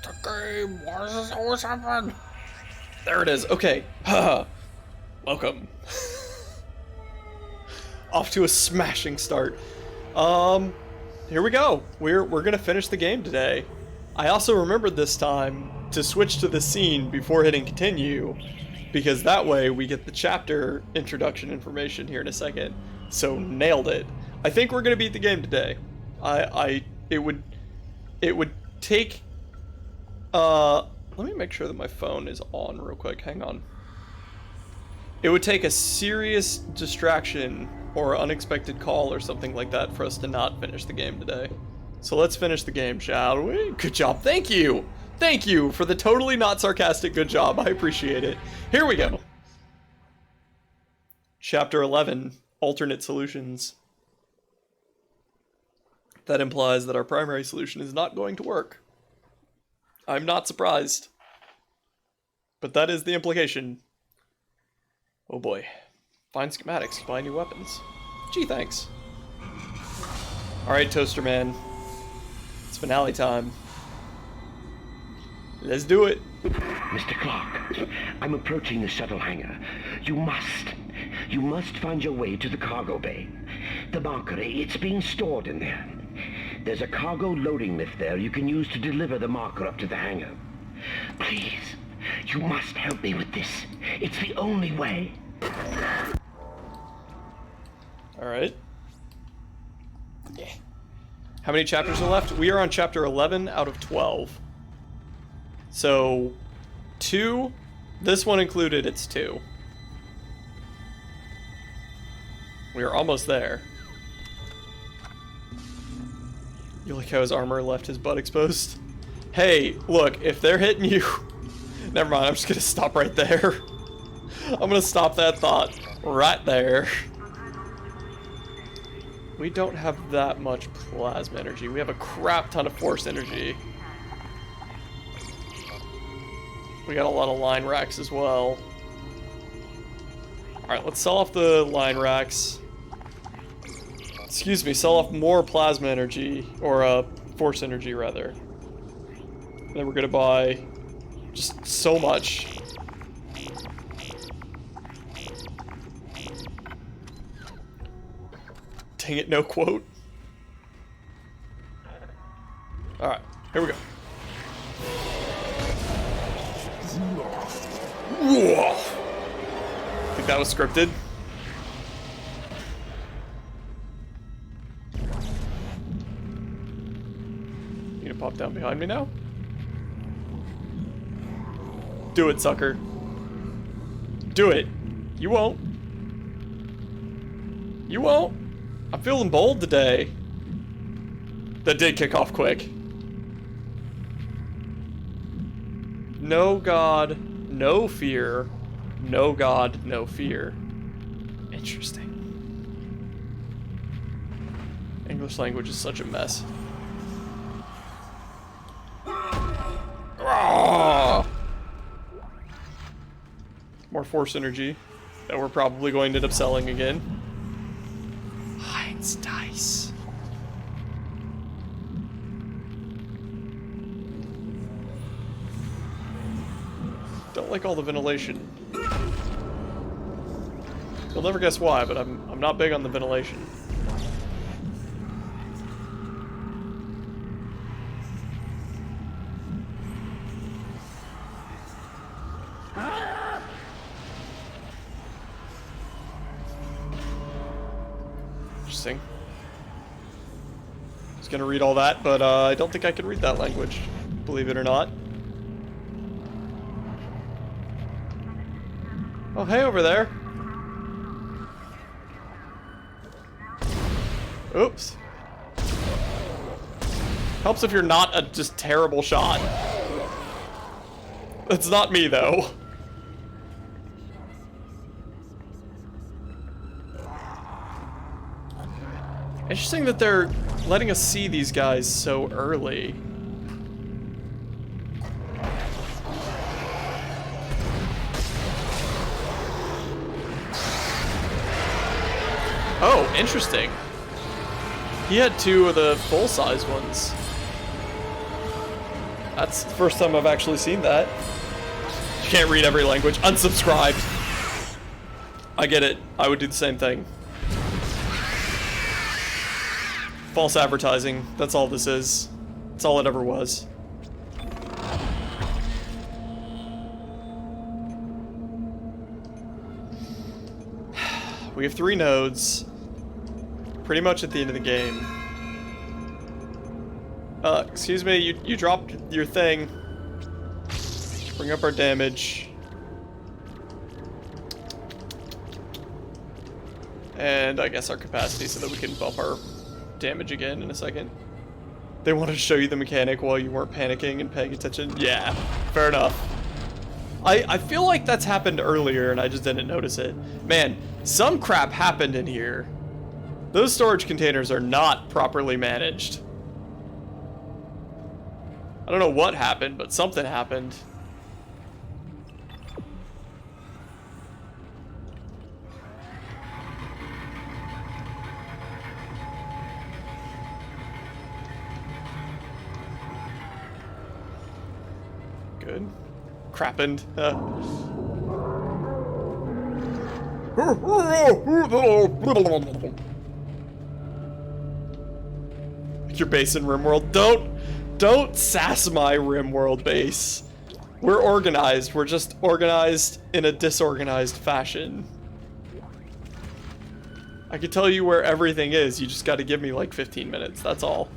the game. Why does this always happen? There it is. Okay. Welcome. Off to a smashing start. Here we go. We're gonna finish the game today. I also remembered this time to switch to the scene before hitting continue, because that way we get the chapter introduction information here in a second. So nailed it. I think we're gonna beat the game today. It would take. Let me make sure that my phone is on real quick. Hang on. It would take a serious distraction or unexpected call or something like that for us to not finish the game today. So let's finish the game, shall we? Good job. Thank you. Thank you for the totally not sarcastic good job. I appreciate it. Here we go. Chapter 11, Alternate Solutions. That implies that our primary solution is not going to work. I'm not surprised. But that is the implication. Oh boy. Find schematics, buy new weapons. Gee, thanks. Alright, Toaster Man. It's finale time. Let's do it. Mr. Clark, I'm approaching the shuttle hangar. You must find your way to the cargo bay. The marker, it's being stored in there. There's a cargo loading lift there you can use to deliver the marker up to the hangar. Please, you must help me with this. It's the only way. Alright. Yeah. How many chapters are left? We are on chapter 11 out of 12. So, 2. This one included, it's 2. We are almost there. You like how his armor left his butt exposed? Hey, look, if they're hitting you... Never mind, I'm just gonna stop right there. I'm gonna stop that thought right there. We don't have that much plasma energy. We have a crap ton of force energy. We got a lot of line racks as well. Alright, let's sell off the line racks. Excuse me, sell off more plasma energy, or force energy rather. And then we're gonna buy just so much. Dang it, no quote. Alright, here we go. Whoa. Think that was scripted? You gonna pop down behind me now? Do it, sucker. Do it. You won't. You won't. I'm feeling bold today. That did kick off quick. No God, no fear. No God, no fear. Interesting. English language is such a mess. Ah! More force energy that we're probably going to end up selling again. Heinz dice. Don't like all the ventilation. You'll never guess why, but I'm not big on the ventilation. Interesting. I was gonna read all that, but I don't think I can read that language, believe it or not. Oh, hey over there. Oops. Helps if you're not a just terrible shot. That's not me, though. Interesting that they're letting us see these guys so early. Oh, interesting. He had two of the full-size ones. That's the first time I've actually seen that. You can't read every language. Unsubscribed. I get it. I would do the same thing. False advertising. That's all this is. That's all it ever was. We have 3 nodes. Pretty much at the end of the game. Excuse me, you dropped your thing. Bring up our damage. And I guess our capacity so that we can bump our damage again in a second. They wanted to show you the mechanic while you weren't panicking and paying attention. Yeah, fair enough. I feel like that's happened earlier and I just didn't notice it. Man, some crap happened in here. Those storage containers are not properly managed. I don't know what happened, but something happened. Good. Crappened. Your base in RimWorld. Don't sass my RimWorld base. We're organized. We're just organized in a disorganized fashion. I can tell you where everything is. You just got to give me like 15 minutes. That's all.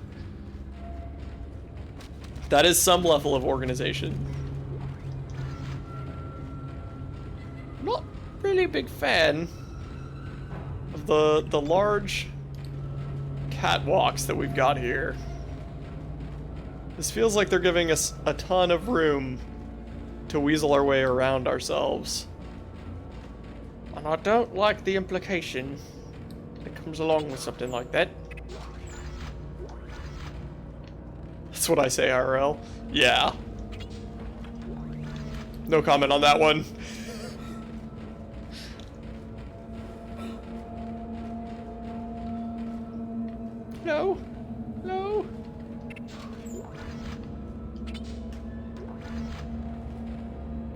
That is some level of organization. Not really a big fan of the large catwalks that we've got here. This feels like they're giving us a ton of room to weasel our way around ourselves. And I don't like the implication that comes along with something like that. That's what I say, IRL. Yeah. No comment on that one. No. No.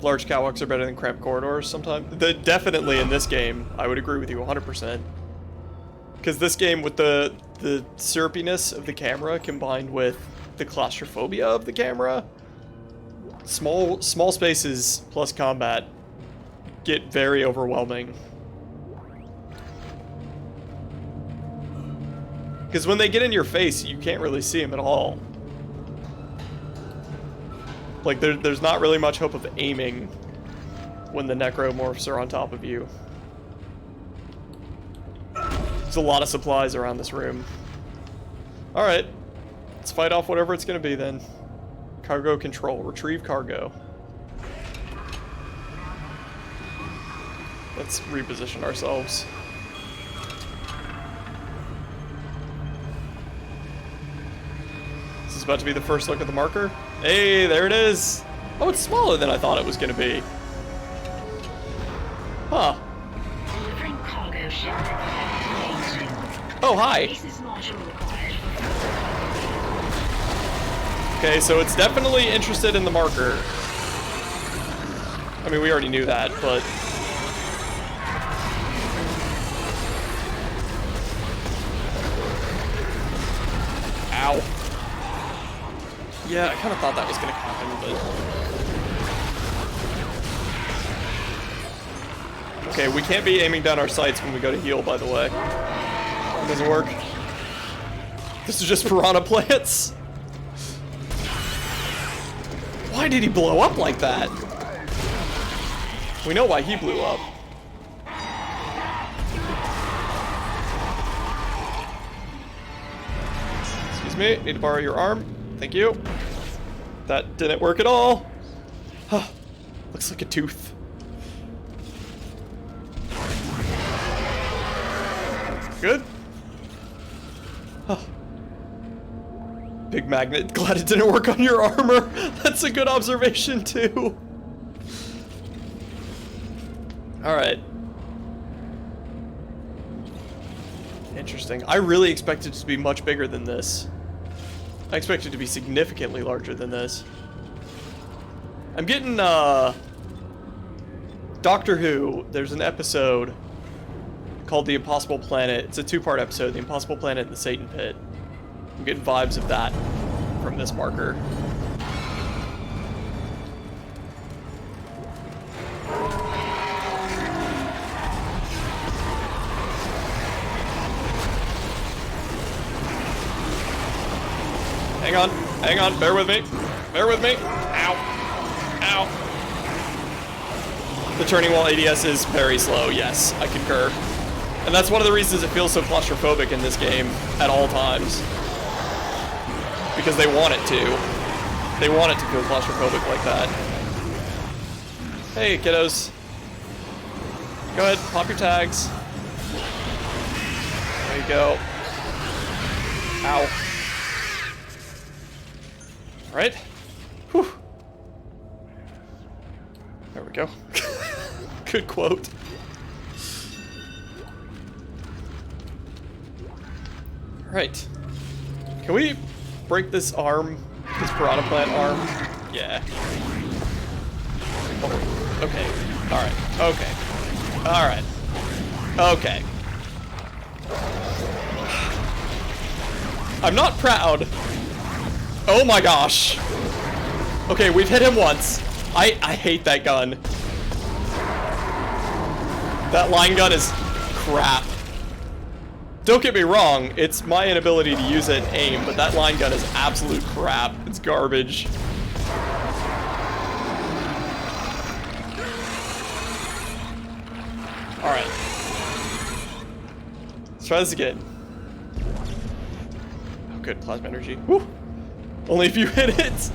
Large catwalks are better than cramped corridors sometimes. Definitely in this game, I would agree with you 100%. Because this game, with the syrupiness of the camera combined with the claustrophobia of the camera, small spaces plus combat get very overwhelming. Because when they get in your face, you can't really see them at all. Like, there's not really much hope of aiming when the necromorphs are on top of you. There's a lot of supplies around this room. Alright. Let's fight off whatever it's gonna be then. Cargo control. Retrieve cargo. Let's reposition ourselves. This is about to be the first look at the marker. Hey, there it is. Oh, it's smaller than I thought it was going to be. Huh. Delivering cargo ship. Oh, hi. Okay, so it's definitely interested in the marker. I mean, we already knew that, but... Ow. Yeah, I kind of thought that was going to happen, but... Okay, we can't be aiming down our sights when we go to heal, by the way. It doesn't work. This is just piranha plants? Why did he blow up like that? We know why he blew up. Excuse me, need to borrow your arm. Thank you. That didn't work at all. Huh. Looks like a tooth. Good. Huh. Big magnet. Glad it didn't work on your armor. That's a good observation too. Alright. Interesting. I really expected it to be much bigger than this. I expected it to be significantly larger than this. I'm getting, Doctor Who, there's an episode called The Impossible Planet. It's a 2-part episode, The Impossible Planet and the Satan Pit. I'm getting vibes of that from this marker. Hang on, bear with me. Bear with me. Ow. Ow. The turning while ADS is very slow, yes, I concur. And that's one of the reasons it feels so claustrophobic in this game at all times. Because they want it to. They want it to feel claustrophobic like that. Hey, kiddos. Go ahead, pop your tags. There you go. Ow. Right? Whew. There we go. Good quote. Right. Can we break this arm? This piranha plant arm? Yeah. Oh, okay. Alright. Okay. Alright. Okay. I'm not proud. Oh my gosh. Okay, we've hit him once. I hate that gun. That line gun is crap. Don't get me wrong, it's my inability to use it and aim, but that line gun is absolute crap. It's garbage. Alright. Let's try this again. Oh good, plasma energy. Woo! Only if you hit it!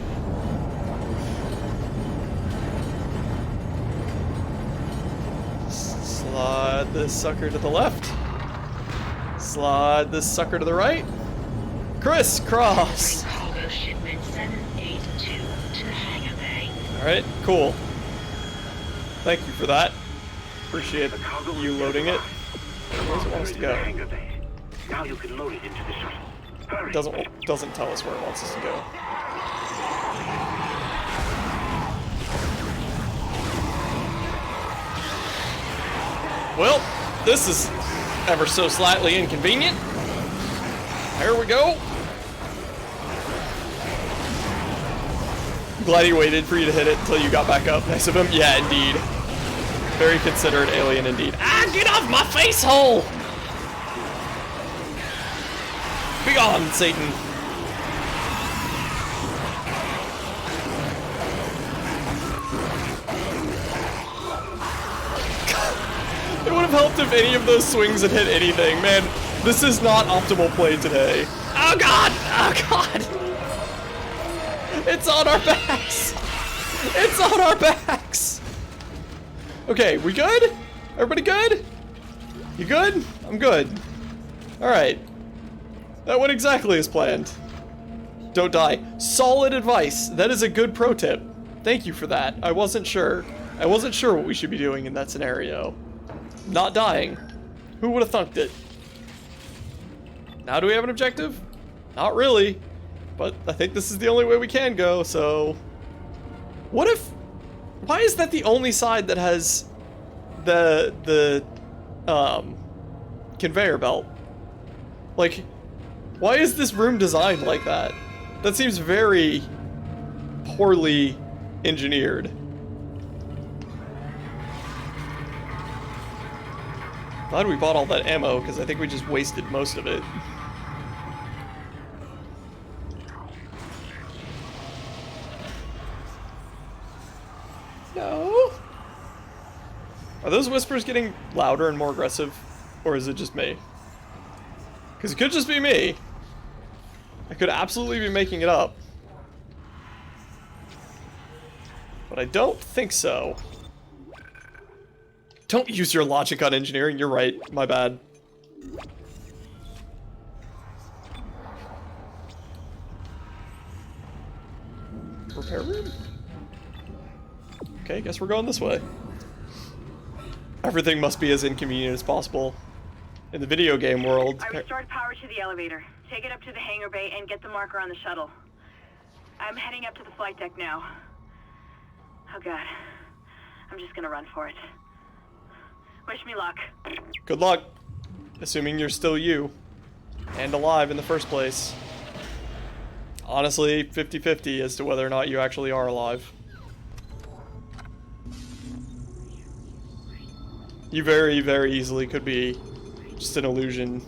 Slide this sucker to the left. Slide this sucker to the right. Crisscross! Cargo shipment 782 to the hangar bay. Alright, cool. Thank you for that. Appreciate you loading it. Where does it want us to go? Now you can load it into the shuttle. Hurry. Doesn't tell us where it wants us to go. Well, this is ever so slightly inconvenient. There we go. Glad he waited for you to hit it until you got back up. Nice of him. Yeah, indeed. Very considerate alien indeed. Ah, get off my face hole! Be gone, Satan. It would have helped if any of those swings had hit anything. Man, this is not optimal play today. Oh god! Oh god! It's on our backs! It's on our backs! Okay, we good? Everybody good? You good? I'm good. Alright. That went exactly as planned. Don't die. Solid advice. That is a good pro tip. Thank you for that. I wasn't sure. I wasn't sure what we should be doing in that scenario. Not dying. Who would have thunked it? Now do we have an objective? Not really. But I think this is the only way we can go, so... What if... Why is that the only side that has the conveyor belt? Like, why is this room designed like that? That seems very poorly engineered. Glad we bought all that ammo, because I think we just wasted most of it. No? Are those whispers getting louder and more aggressive? Or is it just me? Because it could just be me. I could absolutely be making it up. But I don't think so. Don't use your logic on engineering, you're right. My bad. Repair room? Okay, guess we're going this way. Everything must be as inconvenient as possible. In the video game world... I restored power to the elevator. Take it up to the hangar bay and get the marker on the shuttle. I'm heading up to the flight deck now. Oh god. I'm just gonna run for it. Wish me luck. Good luck. Assuming you're still you. And alive in the first place. Honestly, 50-50 as to whether or not you actually are alive. You very, very easily could be just an illusion.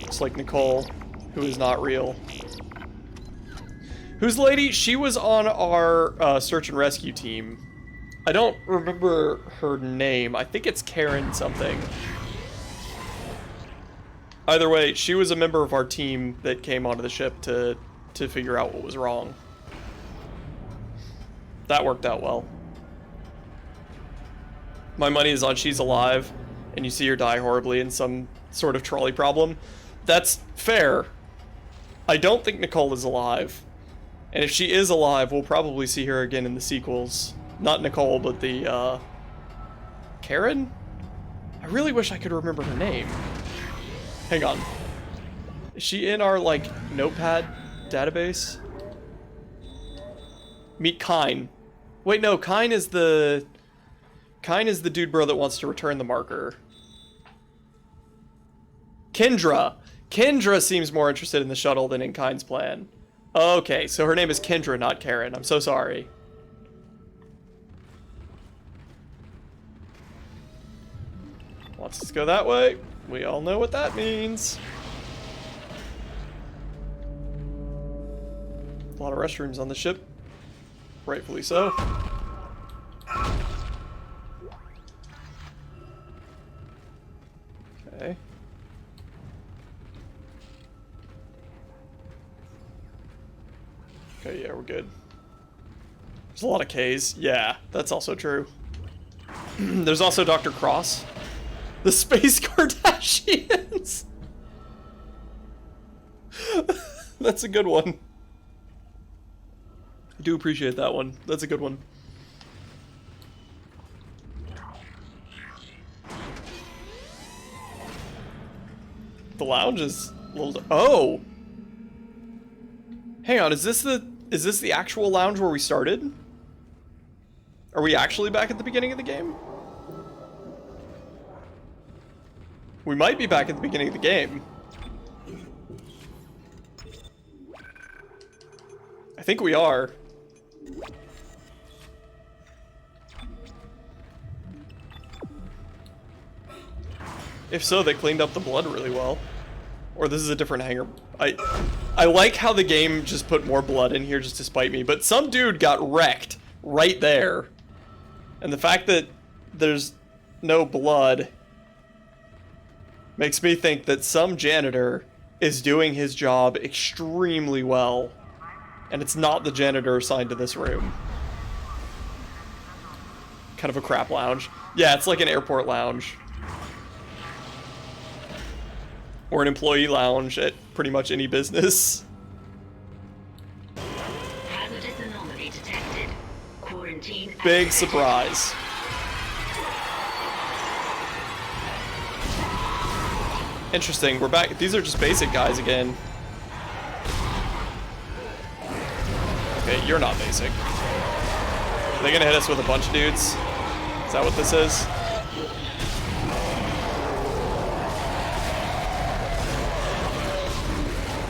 Just like Nicole, who is not real. Who's the lady? She was on our search and rescue team. I don't remember her name. I think it's Karen something. Either way, she was a member of our team that came onto the ship to figure out what was wrong. That worked out well. My money is on she's alive, and you see her die horribly in some sort of trolley problem. That's fair. I don't think Nicole is alive. And if she is alive, we'll probably see her again in the sequels. Not Nicole, but the, Karen? I really wish I could remember her name. Hang on. Is she in our, like, notepad database? Meet Kine. Wait, no, Kine is the dude bro that wants to return the marker. Kendra. Kendra seems more interested in the shuttle than in Kine's plan. Okay, so her name is Kendra, not Karen. I'm so sorry. Wants us to go that way. We all know what that means. A lot of restrooms on the ship. Rightfully so. Okay. Okay, yeah, we're good. There's a lot of K's. Yeah, that's also true. There's also Dr. Cross. The Space Kardashians! That's a good one. I do appreciate that one. That's a good one. The lounge is a little... Oh! Hang on, is this the actual lounge where we started? Are we actually back at the beginning of the game? We might be back at the beginning of the game. I think we are. If so, they cleaned up the blood really well. Or this is a different hangar. I like how the game just put more blood in here just to spite me, but some dude got wrecked right there. And the fact that there's no blood makes me think that some janitor is doing his job extremely well, and it's not the janitor assigned to this room. Kind of a crap lounge. Yeah, it's like an airport lounge. Or an employee lounge at pretty much any business. Hazardous anomaly detected. Quarantine. Big surprise. Interesting, we're back. These are just basic guys again. Okay, you're not basic. Are they gonna hit us with a bunch of dudes? Is that what this is?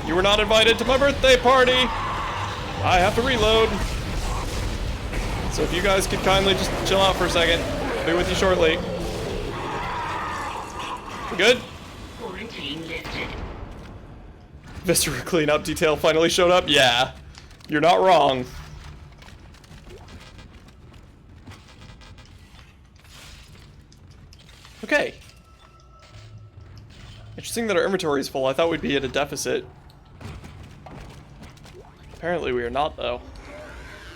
You were not invited to my birthday party! I have to reload. So if you guys could kindly just chill out for a second, I'll be with you shortly. We good? Quarantine lifted. Viscera cleanup detail finally showed up? Yeah. You're not wrong. Okay. Interesting that our inventory is full. I thought we'd be at a deficit. Apparently we are not, though.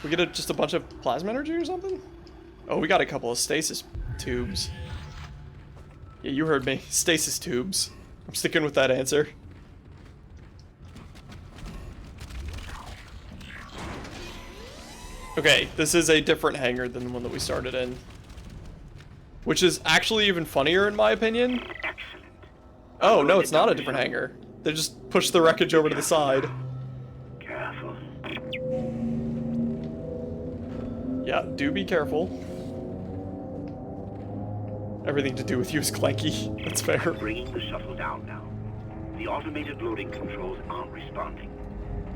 We get just a bunch of plasma energy or something? Oh, we got a couple of stasis tubes. Yeah, you heard me. Stasis tubes. I'm sticking with that answer. Okay, this is a different hangar than the one that we started in. Which is actually even funnier in my opinion. Oh, no, it's not a different hangar. They just pushed the wreckage over to the side. Careful. Yeah, do be careful. Everything to do with you is clanky. That's fair. Bringing the shuttle down now. The automated loading controls aren't responding.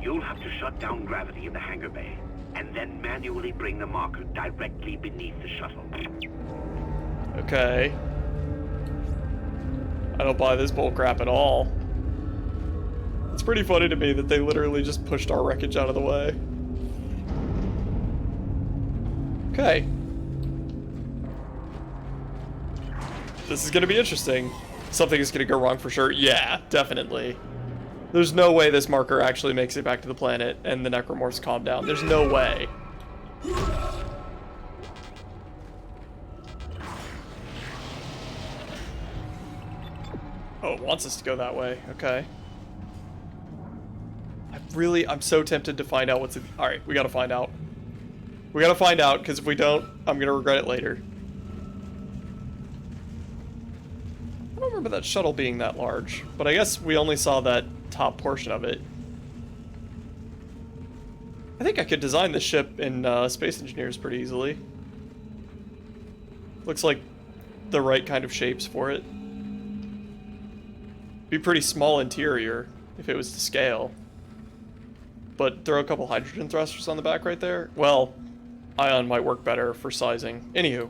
You'll have to shut down gravity in the hangar bay, and then manually bring the marker directly beneath the shuttle. Okay. I don't buy this bullcrap at all. It's pretty funny to me that they literally just pushed our wreckage out of the way. Okay. This is gonna be interesting. Something is gonna go wrong for sure. Yeah, definitely. There's no way this marker actually makes it back to the planet and the necromorphs calm down. There's no way. Oh, it wants us to go that way. Okay. I'm so tempted to find out what's in... Alright, we gotta find out. We gotta find out, because if we don't, I'm gonna regret it later. I don't remember that shuttle being that large, but I guess we only saw that top portion of it. I think I could design this ship in Space Engineers pretty easily. Looks like the right kind of shapes for it. Be pretty small interior if it was to scale. But throw a couple hydrogen thrusters on the back right there. Well, ion might work better for sizing. Anywho,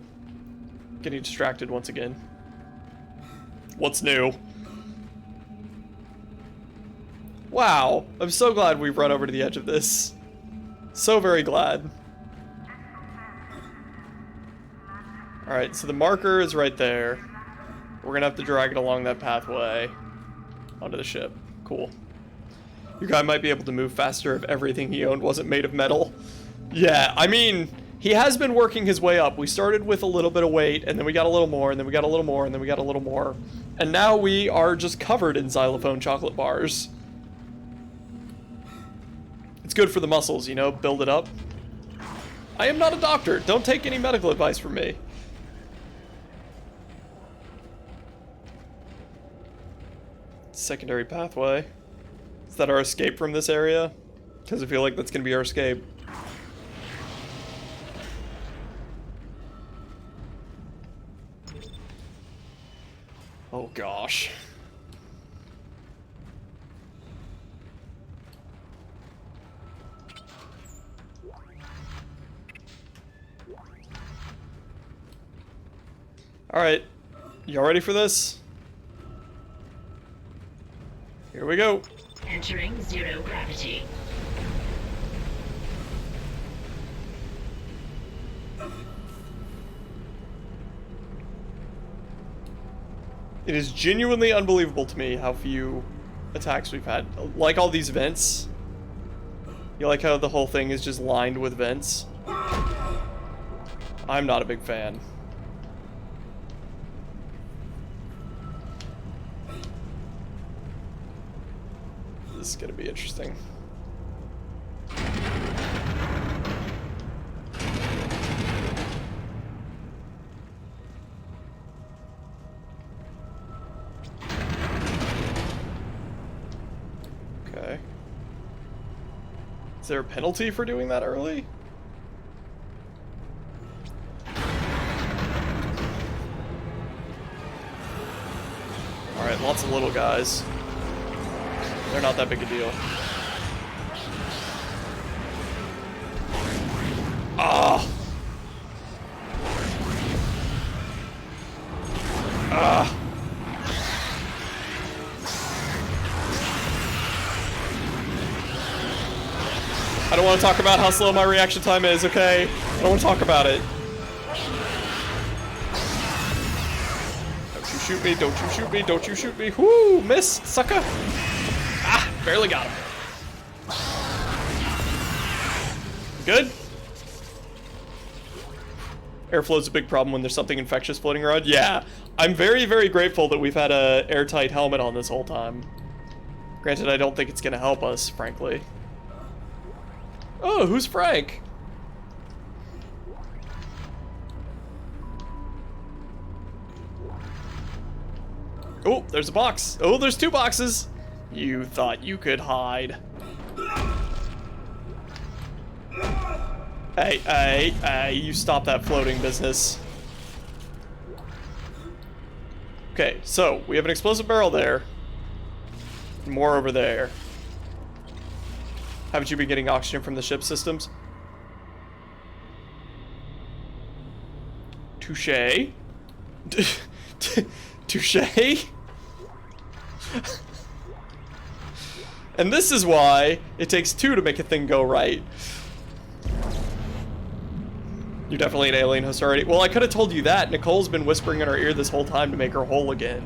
getting distracted once again. What's new? Wow, I'm so glad we've run over to the edge of this. So very glad. Alright, so the marker is right there. We're gonna have to drag it along that pathway onto the ship. Cool. Your guy might be able to move faster if everything he owned wasn't made of metal. Yeah, I mean, he has been working his way up. We started with a little bit of weight, and then we got a little more, and then we got a little more, and then we got a little more. And now we are just covered in xylophone chocolate bars. It's good for the muscles, you know, build it up. I am not a doctor. Don't take any medical advice from me. Secondary pathway. Is that our escape from this area? Because I feel like that's going to be our escape. Oh gosh. Alright. Y'all ready for this? Here we go. Entering zero gravity. It is genuinely unbelievable to me how few attacks we've had. Like all these vents. You like how the whole thing is just lined with vents? I'm not a big fan. This is gonna be interesting. Okay. Is there a penalty for doing that early? Alright, lots of little guys. They're not that big a deal. Ah! Ah! I don't want to talk about how slow my reaction time is, okay? I don't want to talk about it. Don't you shoot me, don't you shoot me, don't you shoot me. Whoo! Missed, sucker! Ah! Barely got him. Good? Airflow's a big problem when there's something infectious floating around. Yeah, I'm very, very grateful that we've had a airtight helmet on this whole time. Granted, I don't think it's gonna help us, frankly. Oh, who's Frank? Oh, there's a box. Oh, there's two boxes. You thought you could hide. Hey, you stop that floating business. Okay, so we have an explosive barrel there. More over there. Haven't you been getting oxygen from the ship systems? Touche. Touche. And this is why it takes two to make a thing go right. You're definitely an alien host already. Well, I could have told you that. Nicole's been whispering in our ear this whole time to make her whole again.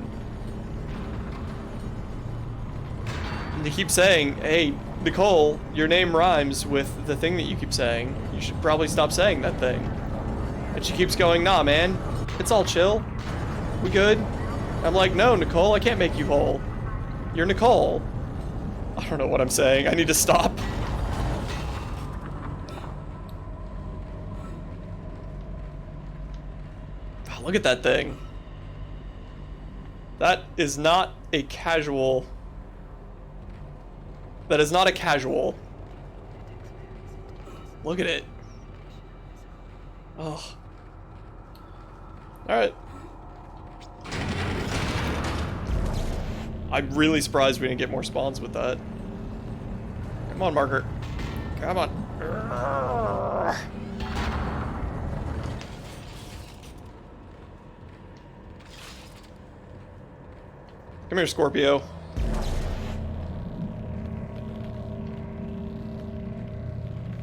And they keep saying, hey, Nicole, your name rhymes with the thing that you keep saying. You should probably stop saying that thing. And she keeps going, nah, man. It's all chill. We good? I'm like, no, Nicole, I can't make you whole. You're Nicole. I don't know what I'm saying. I need to stop. Oh, look at that thing. That is not a casual... That is not a casual. Look at it. Oh. Alright. I'm really surprised we didn't get more spawns with that. Come on, Marker. Come on. Come here, Scorpio.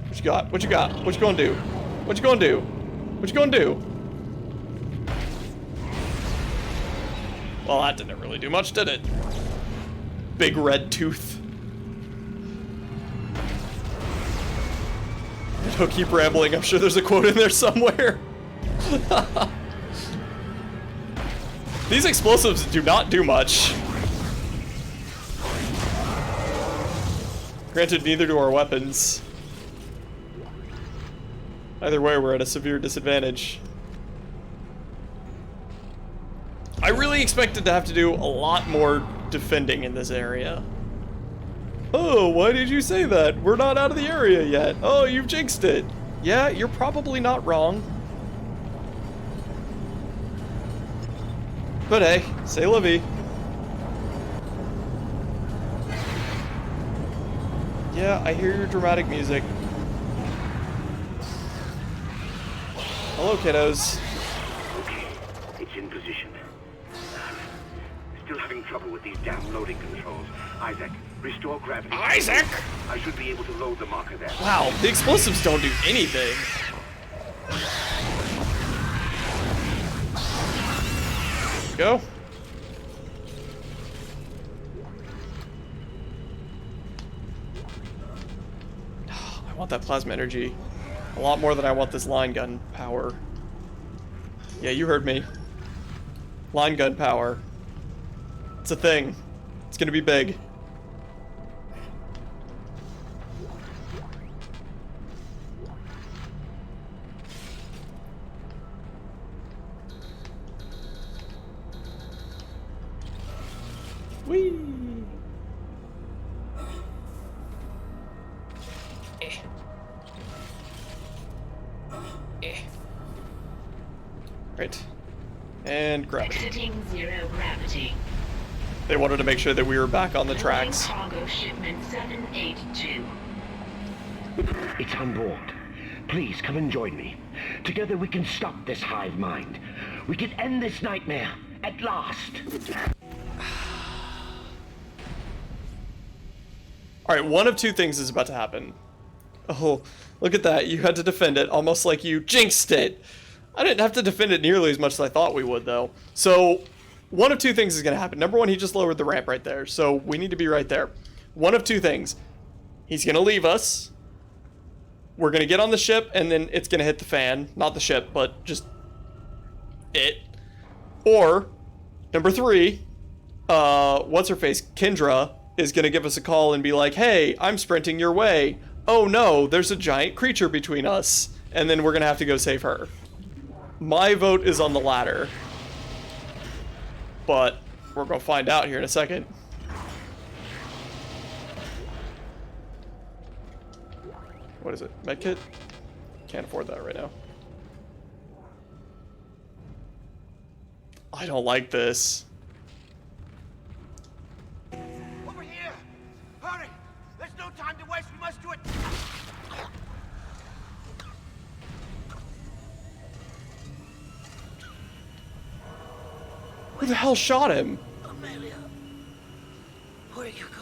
What you got? What you got? What you gonna do? What you gonna do? What you gonna do? Well, that didn't really do much, did it? Big red tooth. Don't keep rambling. I'm sure there's a quote in there somewhere. These explosives do not do much. Granted, neither do our weapons. Either way, we're at a severe disadvantage. I really expected to have to do a lot more defending in this area. Oh, why did you say that? We're not out of the area yet. Oh, you've jinxed it. Yeah, you're probably not wrong. But hey, c'est la vie. Yeah, I hear your dramatic music. Hello, kiddos. Okay, it's in position. Still having trouble with these damn loading controls. Isaac, restore gravity. Isaac! I should be able to load the marker there. Wow, the explosives don't do anything. Go. I want that plasma energy a lot more than I want this line gun power. Yeah, you heard me. Line gun power. It's a thing. It's gonna be big. Whee! Right. And gravity. Exiting zero gravity. They wanted to make sure that we were back on the tracks. Cargo shipment 782. It's on board. Please come and join me. Together we can stop this hive mind. We can end this nightmare at last. Alright, one of two things is about to happen. Oh, look at that. You had to defend it, almost like you jinxed it. I didn't have to defend it nearly as much as I thought we would, though. So, one of two things is going to happen. Number one, he just lowered the ramp right there, so we need to be right there. One of two things. He's going to leave us. We're going to get on the ship, and then it's going to hit the fan. Not the ship, but just it. Or, number three, what's-her-face, Kendra, is going to give us a call and be like, hey, I'm sprinting your way. Oh no, there's a giant creature between us. And then we're going to have to go save her. My vote is on the latter. But we're going to find out here in a second. What is it? Medkit? Can't afford that right now. I don't like this. Over here! Hurry! There's no time to waste. We must do it. Who the hell shot him? Amelia, where are you going?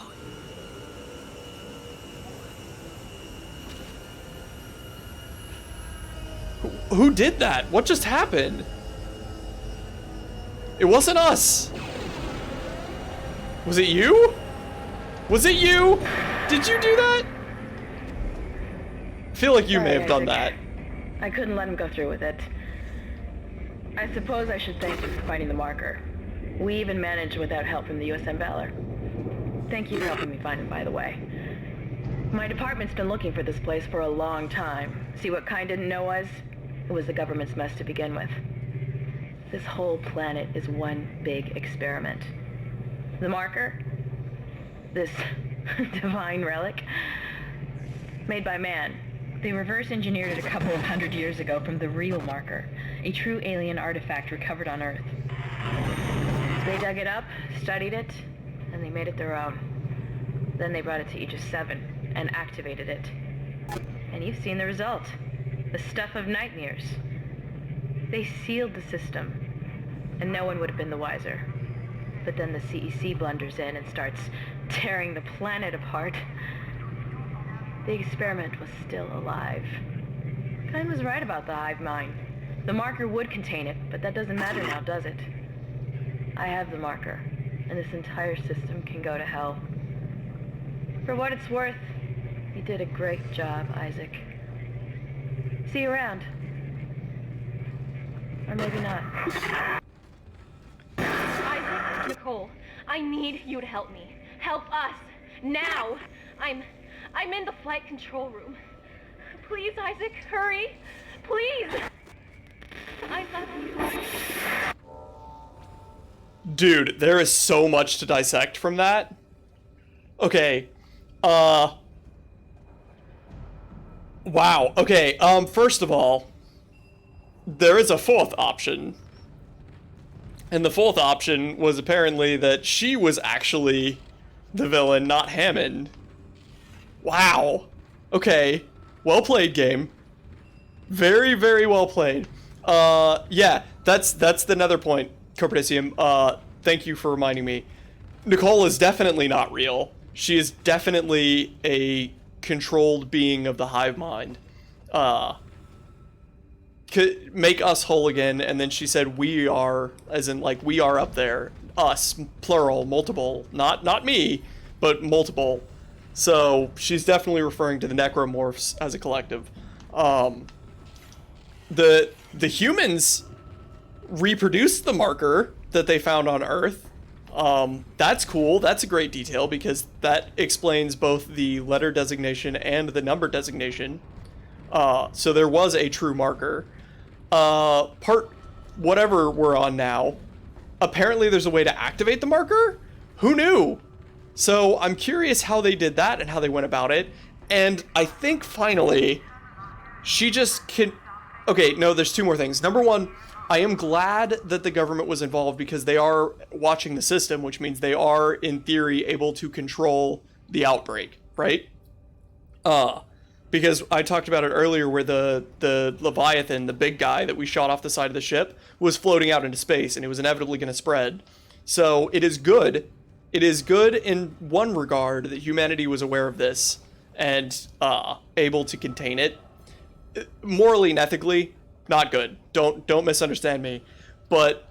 Who did that? What just happened? It wasn't us. Was it you? Was it you? Did you do that? I feel like you may have done that. I couldn't let him go through with it. I suppose I should thank you for finding the marker. We even managed without help from the USM Valor. Thank you for helping me find him, by the way. My department's been looking for this place for a long time. See what kind didn't know us? It was the government's mess to begin with. This whole planet is one big experiment. The marker, this divine relic, made by man. They reverse engineered it a couple of 100 years ago from the real marker, a true alien artifact recovered on Earth. They dug it up, studied it, and they made it their own. Then they brought it to Aegis 7 and activated it. And you've seen the result. The stuff of nightmares. They sealed the system, and no one would have been the wiser. But then the CEC blunders in and starts tearing the planet apart. The experiment was still alive. Kine was right about the hive mind. The marker would contain it, but that doesn't matter now, does it? I have the marker, and this entire system can go to hell. For what it's worth, you did a great job, Isaac. See you around. Or maybe not. Isaac, Nicole, I need you to help me. Help us. Now. I'm in the flight control room. Please, Isaac, hurry. Please. I love you. Dude, there is so much to dissect from that. Okay. Wow. Okay, first of all, there is a fourth option. And the fourth option was apparently that she was actually the villain, not Hammond. Wow. Okay. Well played, game. Very, very well played. Yeah, that's the nether point, Corporatium. Thank you for reminding me. Nicole is definitely not real. She is definitely a controlled being of the hive mind. Could make us whole again, and then she said we are, as in like we are up there. Us, plural, multiple. Not me, but multiple. So she's definitely referring to the necromorphs as a collective. The humans reproduced the marker that they found on Earth. That's cool. That's a great detail because that explains both the letter designation and the number designation. So there was a true marker. Part whatever we're on now, apparently there's a way to activate the marker? Who knew? So I'm curious how they did that and how they went about it. And I think finally, she just can... Okay, no, there's two more things. Number one, I am glad that the government was involved because they are watching the system, which means they are, in theory, able to control the outbreak, right? Because I talked about it earlier where the Leviathan, the big guy that we shot off the side of the ship, was floating out into space and it was inevitably going to spread. So it is good. It is good in one regard that humanity was aware of this and able to contain it. Morally and ethically, not good. Don't misunderstand me. But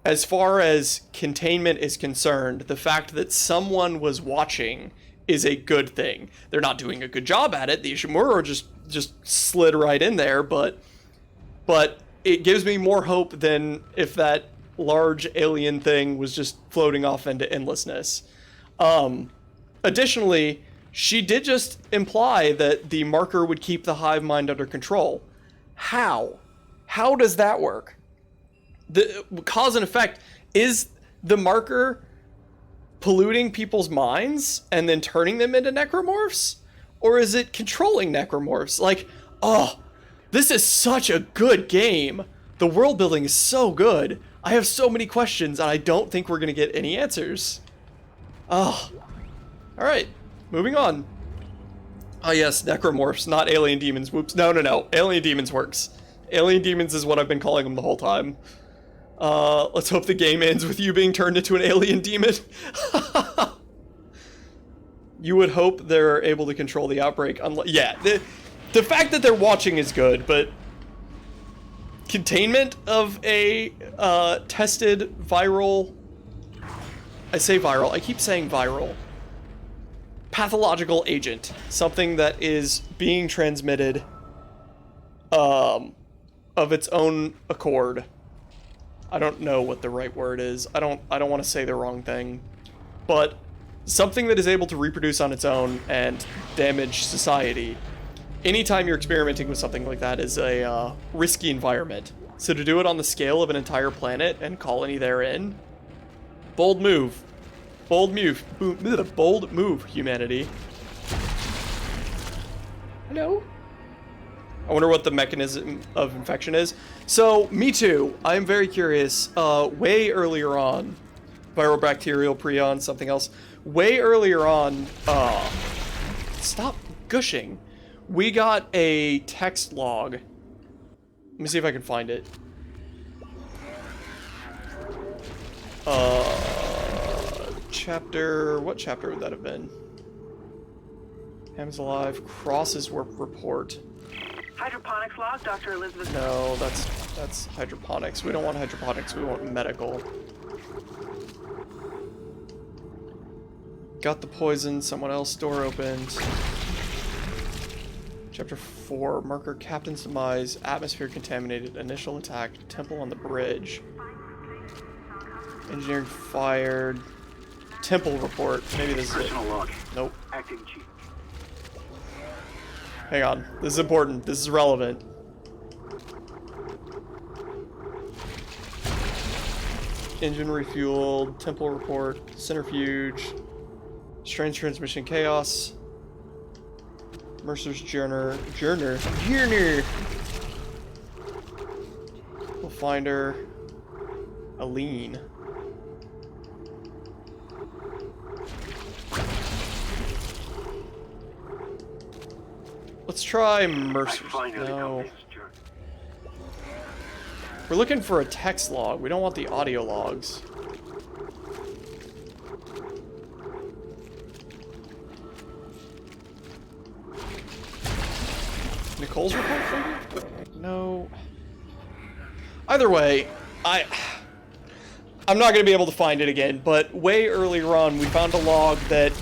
as far as containment is concerned, the fact that someone was watching is a good thing. They're not doing a good job at it. The Ishimura just slid right in there, but it gives me more hope than if that large alien thing was just floating off into endlessness. Additionally, she did just imply that the marker would keep the hive mind under control. How? How does that work? The cause and effect, is the marker polluting people's minds and then turning them into necromorphs? Or is it controlling necromorphs? Like, oh, This is such a good game. The world building is so good. I have so many questions, and I don't think we're gonna get any answers. Oh. Alright, moving on. Oh yes, necromorphs, not alien demons. Whoops. No. Alien demons works. Alien demons is what I've been calling them the whole time. Let's hope the game ends with you being turned into an alien demon. You would hope they're able to control the outbreak. Yeah, the fact that they're watching is good, but containment of a tested viral... I say viral, I keep saying viral. Pathological agent. Something that is being transmitted of its own accord. I don't know what the right word is. I don't want to say the wrong thing. But something that is able to reproduce on its own and damage society. Anytime you're experimenting with something like that is a risky environment. So to do it on the scale of an entire planet and colony therein, bold move. Bold move. Bold move, humanity. Hello? I wonder what the mechanism of infection is. So, me too. I am very curious. Way earlier on, viral, bacterial, prion, something else. Way earlier on, stop gushing. We got a text log. Let me see if I can find it. What chapter would that have been? Ham's alive. Crosses report. Hydroponics log, Dr. Elizabeth. No, that's hydroponics. We don't want hydroponics, we want medical. Got the poison, someone else, door opened. Chapter 4, marker captain's demise, atmosphere contaminated, initial attack, temple on the bridge. Engineering fired. Temple report. Maybe this is it. Log. Nope. Acting chief. Hang on. This is important. This is relevant. Engine refueled. Temple report. Centrifuge. Strange transmission chaos. Mercer's Journer. We'll find her. Aline. Let's try Mercer's. No. We're looking for a text log. We don't want the audio logs. Nicole's report maybe? No. Either way, I'm not going to be able to find it again, but way earlier on we found a log that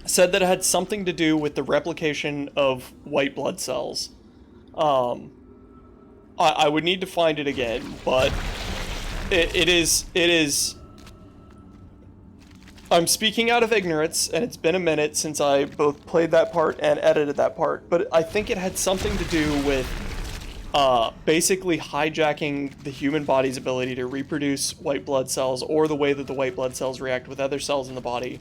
said that it had something to do with the replication of white blood cells. I would need to find it again, but it is... I'm speaking out of ignorance, and it's been a minute since I both played that part and edited that part, but I think it had something to do with basically hijacking the human body's ability to reproduce white blood cells, or the way that the white blood cells react with other cells in the body,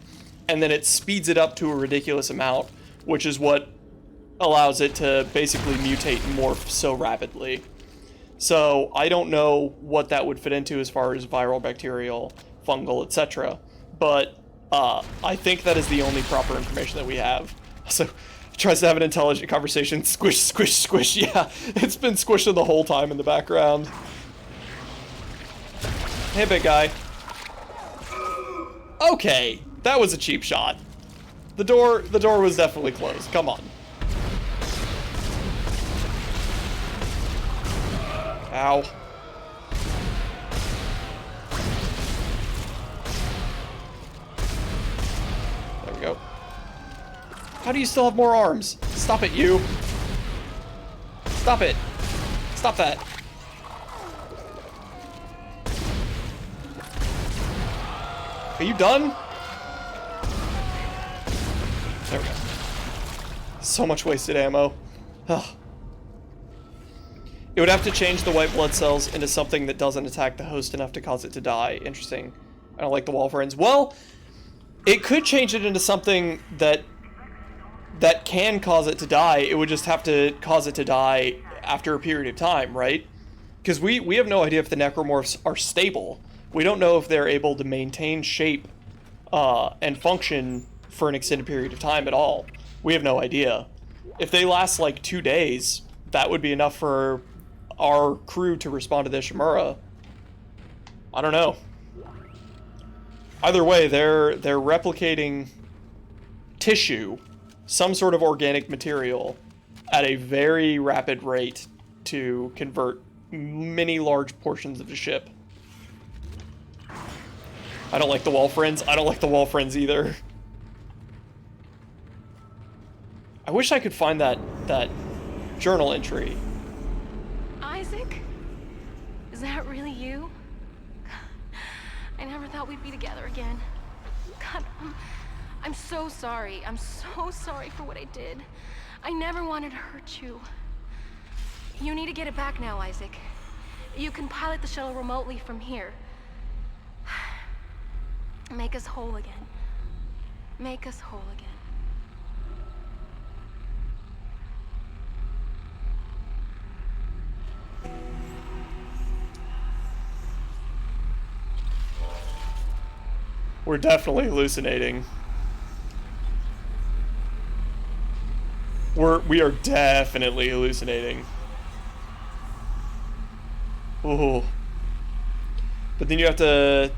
and then it speeds it up to a ridiculous amount, which is what allows it to basically mutate and morph so rapidly. So I don't know what that would fit into as far as viral, bacterial, fungal, etc., but I think that is the only proper information that we have. So tries to have an intelligent conversation. Squish, squish, squish. Yeah, it's been squishing the whole time in the background. Hey, big guy. Okay, that was a cheap shot. The door was definitely closed. Come on. Ow. There we go. How do you still have more arms? Stop it, you. Stop it. Stop that. Are you done? There we go. So much wasted ammo. Ugh. It would have to change the white blood cells into something that doesn't attack the host enough to cause it to die. Interesting. I don't like the wall friends. Well, it could change it into something that can cause it to die. It would just have to cause it to die after a period of time, right? Because we have no idea if the necromorphs are stable. We don't know if they're able to maintain shape and function for an extended period of time at all. We have no idea. If they last like 2 days, that would be enough for our crew to respond to the Ishimura. I don't know. Either way, they're replicating tissue, some sort of organic material, at a very rapid rate to convert many large portions of the ship. I don't like the wall friends. I don't like the wall friends either. I wish I could find that journal entry. Isaac? Is that really you? I never thought we'd be together again. God, I'm so sorry. I'm so sorry for what I did. I never wanted to hurt you. You need to get it back now, Isaac. You can pilot the shuttle remotely from here. Make us whole again. Make us whole again. We're definitely hallucinating. We are definitely hallucinating. Ooh. But then you have to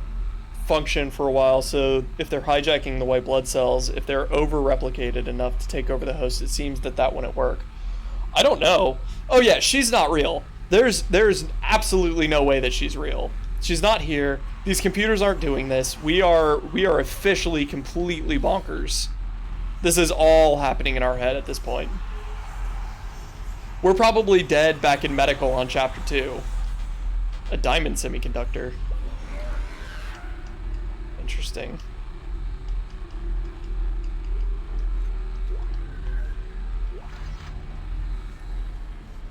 function for a while, so if they're hijacking the white blood cells, if they're over-replicated enough to take over the host, it seems that wouldn't work. I don't know. Oh yeah, she's not real. There's absolutely no way that she's real. She's not here. These computers aren't doing this. We are officially completely bonkers. This is all happening in our head at this point. We're probably dead back in medical on chapter 2. A diamond semiconductor. Interesting.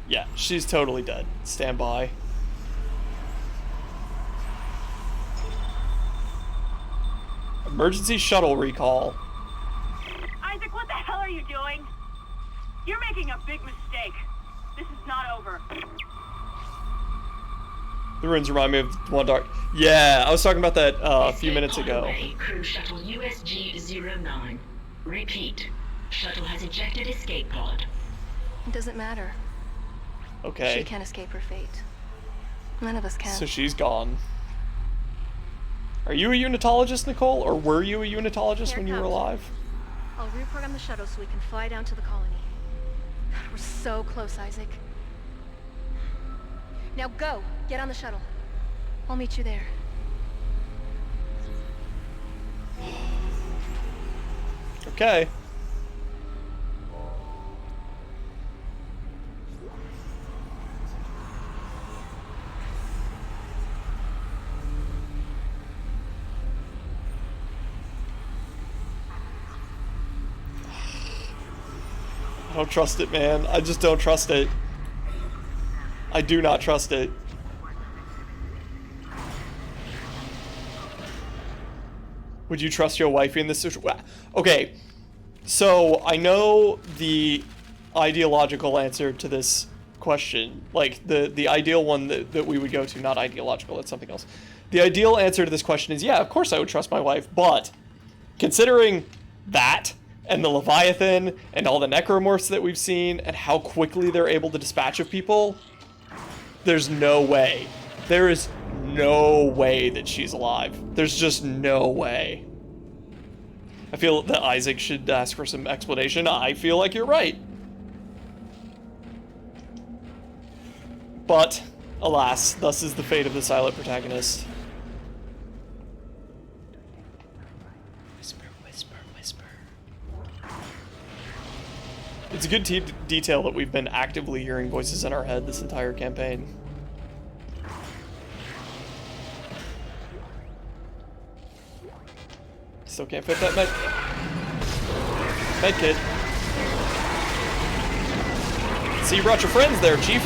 Yeah, she's totally dead. Stand by. Emergency shuttle recall. Isaac, what the hell are you doing? You're making a big mistake. This is not over. The ruins remind me of One Dark. Yeah, I was talking about that a few minutes ago. Away, crew shuttle USG-09. Repeat. Shuttle has ejected escape pod. It doesn't matter. Okay. She can't escape her fate. None of us can. So she's gone. Are you a unitologist, Nicole? Or were you a unitologist Here when it you were comes. alive? I'll reprogram the shuttle so we can fly down to the colony. We're so close, Isaac. Now go! Get on the shuttle. I'll meet you there. Okay. I don't trust it, man. I just don't trust it. I do not trust it. Would you trust your wifey in this situation? Okay, so I know the ideological answer to this question. Like, the ideal one that we would go to, not ideological, that's something else. The ideal answer to this question is, yeah, of course I would trust my wife, but considering that, and the Leviathan, and all the necromorphs that we've seen, and how quickly they're able to dispatch of people, there's no way. There is no way that she's alive. There's just no way. I feel that Isaac should ask for some explanation. I feel like you're right. But, alas, thus is the fate of the silent protagonist. Whisper, whisper, whisper. It's a good detail that we've been actively hearing voices in our head this entire campaign. Still can't fit that med kit. See, you brought your friends there, Chief.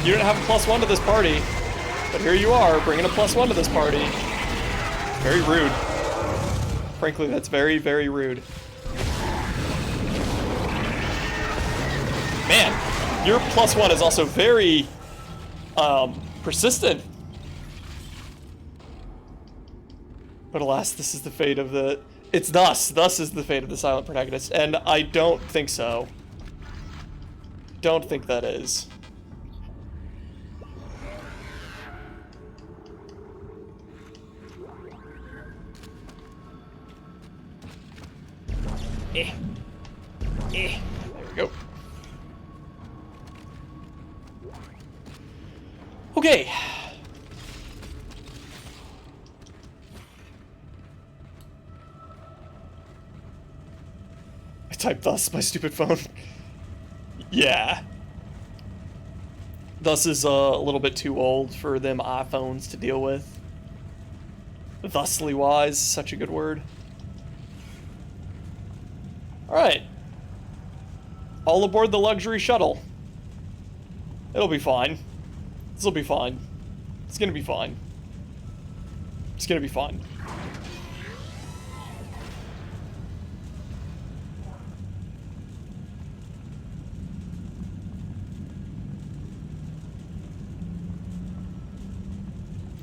You didn't have a +1 to this party, but here you are, bringing a +1 to this party. Very rude. Frankly, that's very, very rude. Man, Your +1 is also very persistent. But alas, this is the fate of the... It's thus. Thus is the fate of the silent protagonist. And I don't think so. Don't think that is. There we go. Okay. I typed thus, my stupid phone. Yeah. Thus is a little bit too old for them iPhones to deal with. Thusly wise, such a good word. Alright. All aboard the luxury shuttle. It'll be fine. This'll be fine. It's gonna be fine. It's gonna be fine.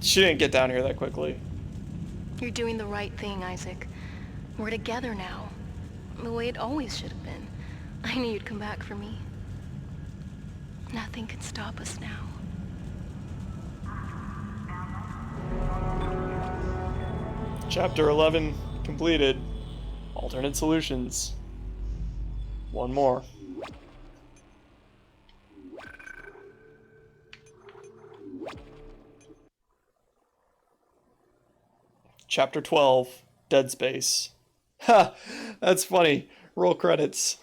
She didn't get down here that quickly. You're doing the right thing, Isaac. We're together now. The way it always should have been. I knew you'd come back for me. Nothing can stop us now. Chapter 11 completed. Alternate solutions. One more. Chapter 12, Dead Space. Ha! That's funny. Roll credits.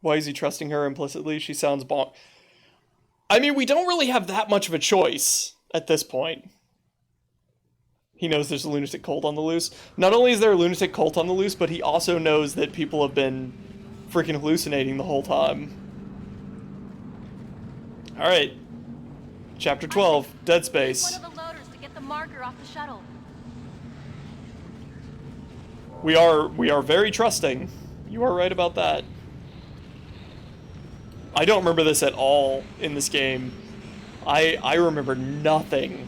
Why is he trusting her implicitly? She sounds bonk. I mean, we don't really have that much of a choice at this point. He knows there's a lunatic cult on the loose. Not only is there a lunatic cult on the loose, but he also knows that people have been freaking hallucinating the whole time. Alright. Chapter 12, Dead Space. One of the loaders to get the marker off the shuttle. We are very trusting. You are right about that. I don't remember this at all in this game. I remember nothing.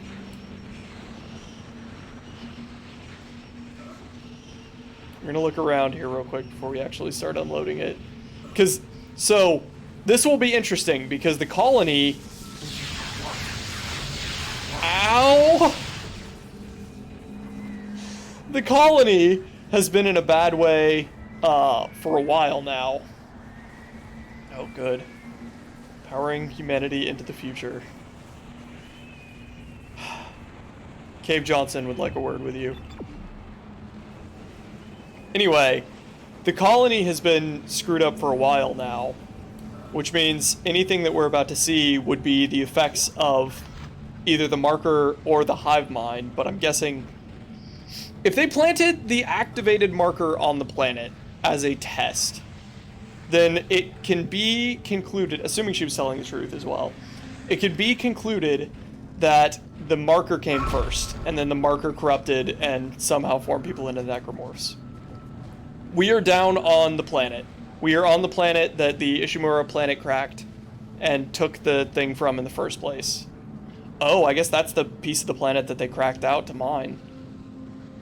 We're gonna look around here real quick before we actually start unloading it. So, this will be interesting because the colony... Ow! The colony has been in a bad way for a while now. Oh, good. Powering humanity into the future. Cave Johnson would like a word with you. Anyway, the colony has been screwed up for a while now, which means anything that we're about to see would be the effects of either the marker or the hive mind, but I'm guessing if they planted the activated marker on the planet as a test, then it can be concluded, assuming she was telling the truth as well, it could be concluded that the marker came first, and then the marker corrupted and somehow formed people into necromorphs. We are down on the planet. We are on the planet that the Ishimura planet cracked and took the thing from in the first place. Oh, I guess that's the piece of the planet that they cracked out to mine.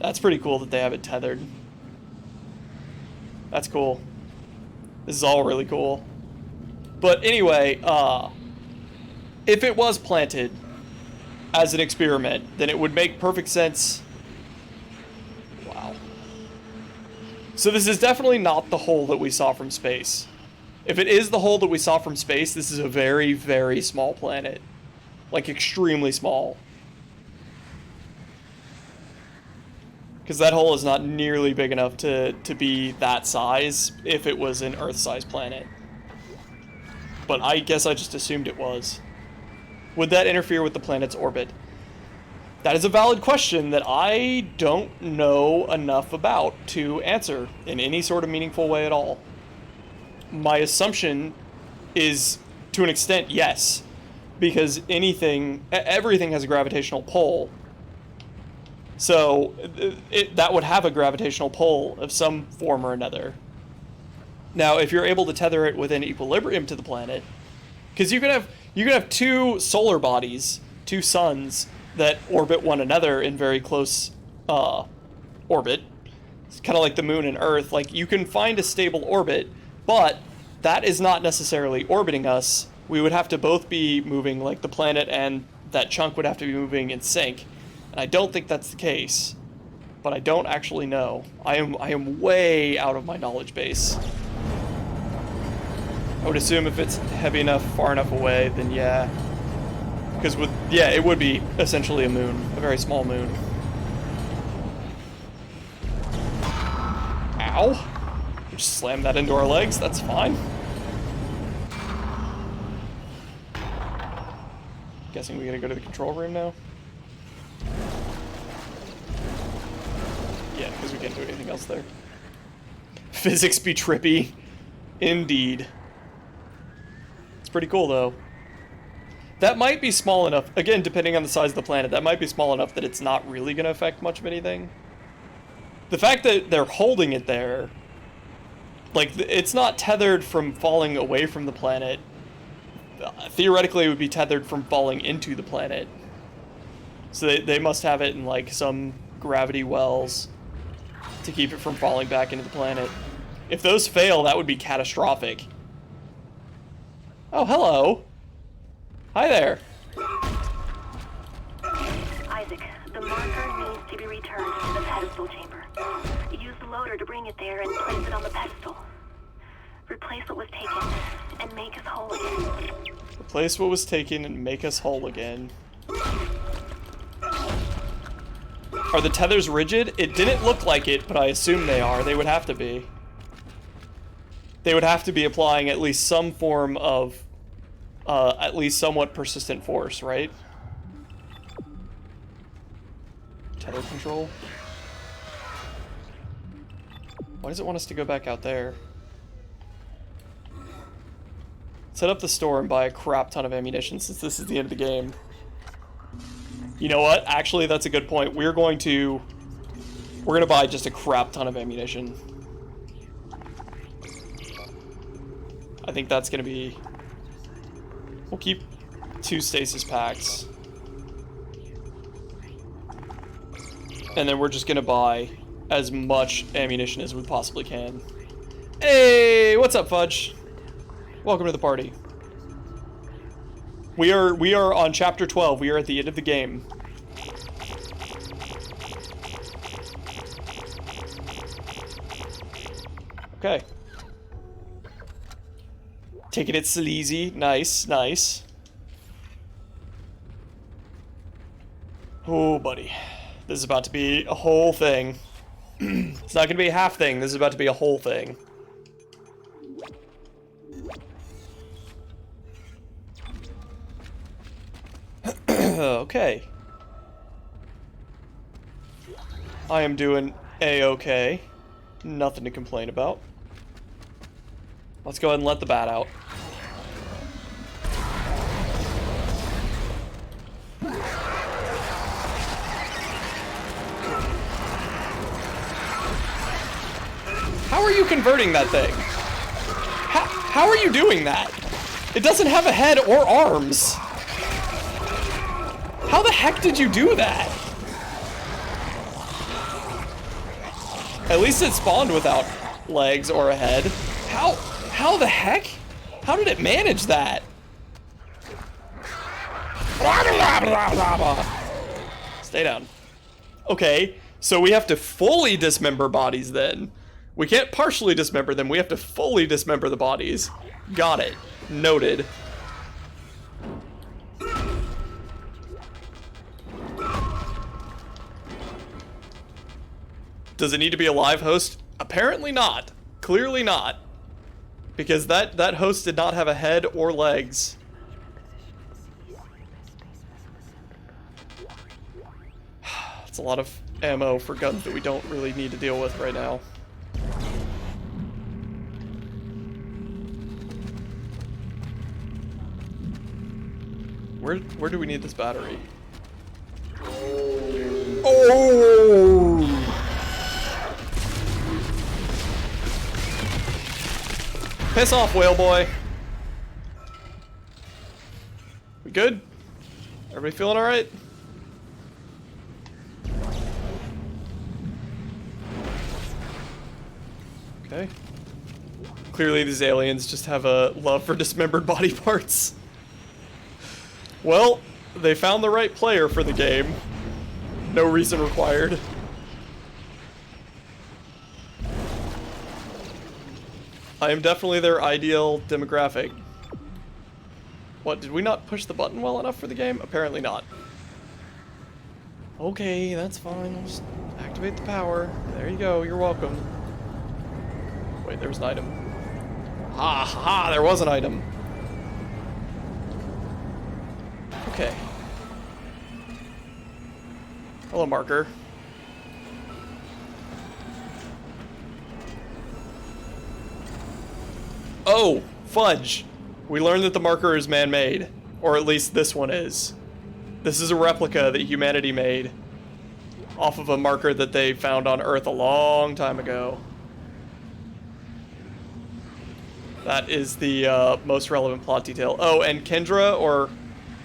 That's pretty cool that they have it tethered. That's cool. This is all really cool. But anyway, if it was planted as an experiment, then it would make perfect sense. Wow. So this is definitely not the hole that we saw from space. If it is the hole that we saw from space, this is a very, very small planet. Like, extremely small. Because that hole is not nearly big enough to be that size if it was an Earth-sized planet. But I guess I just assumed it was. Would that interfere with the planet's orbit? That is a valid question that I don't know enough about to answer in any sort of meaningful way at all. My assumption is, to an extent, yes. Because everything has a gravitational pull. So that would have a gravitational pull of some form or another. Now, if you're able to tether it within equilibrium to the planet, because you could have two solar bodies, two suns that orbit one another in very close orbit. It's kind of like the moon and Earth. Like, you can find a stable orbit, but that is not necessarily orbiting us. We would have to both be moving, like the planet and that chunk would have to be moving in sync. And I don't think that's the case, but I don't actually know. I am way out of my knowledge base. I would assume if it's heavy enough, far enough away, then yeah. Because it would be essentially a moon, a very small moon. Ow! Just slam that into our legs, that's fine. Guessing we gotta go to the control room now? Yeah, because we can't do anything else there. Physics be trippy. Indeed. It's pretty cool, though. That might be small enough, again, depending on the size of the planet, that might be small enough that it's not really going to affect much of anything. The fact that they're holding it there, like, it's not tethered from falling away from the planet. Theoretically, it would be tethered from falling into the planet. So they must have it in, like, some gravity wells to keep it from falling back into the planet. If those fail, that would be catastrophic. Oh, hello. Hi there. Isaac, the marker needs to be returned to the pedestal chamber. Use the loader to bring it there and place it on the pedestal. Replace what was taken and make us whole again. Replace what was taken and make us whole again. Are the tethers rigid? It didn't look like it, but I assume they are. They would have to be. They would have to be applying at least some form of, at least somewhat persistent force, right? Tether control? Why does it want us to go back out there? Set up the store and buy a crap ton of ammunition since this is the end of the game. You know what? Actually, that's a good point. We're gonna buy just a crap ton of ammunition. I think that's gonna be... We'll keep 2 stasis packs. And then we're just gonna buy as much ammunition as we possibly can. Hey, what's up, Fudge? Welcome to the party. We are on chapter 12. We are at the end of the game. Okay. Taking it sleazy. Nice, nice. Oh, buddy. This is about to be a whole thing. It's not going to be a half thing. This is about to be a whole thing. Okay. I am doing A-okay. Nothing to complain about. Let's go ahead and let the bat out. How are you converting that thing? How are you doing that? It doesn't have a head or arms. How the heck did you do that? At least it spawned without legs or a head. How the heck? How did it manage that? Stay down. Okay, so we have to fully dismember bodies then. We can't partially dismember them, we have to fully dismember the bodies. Got it. Noted. Does it need to be a live host? Apparently not. Clearly not. Because that host did not have a head or legs. It's a lot of ammo for guns that we don't really need to deal with right now. Where do we need this battery? Oh! Piss off, whale boy. We good? Everybody feeling alright? Okay. Clearly these aliens just have a love for dismembered body parts. Well, they found the right player for the game. No reason required. I am definitely their ideal demographic. What, did we not push the button well enough for the game? Apparently not. Okay, that's fine. I'll just activate the power. There you go, you're welcome. Wait, there was an item. Ha ha, there was an item. Okay. Hello, marker. Oh, fudge. We learned that the marker is man-made. Or at least this one is. This is a replica that humanity made off of a marker that they found on Earth a long time ago. That is the most relevant plot detail. Oh, and Kendra, or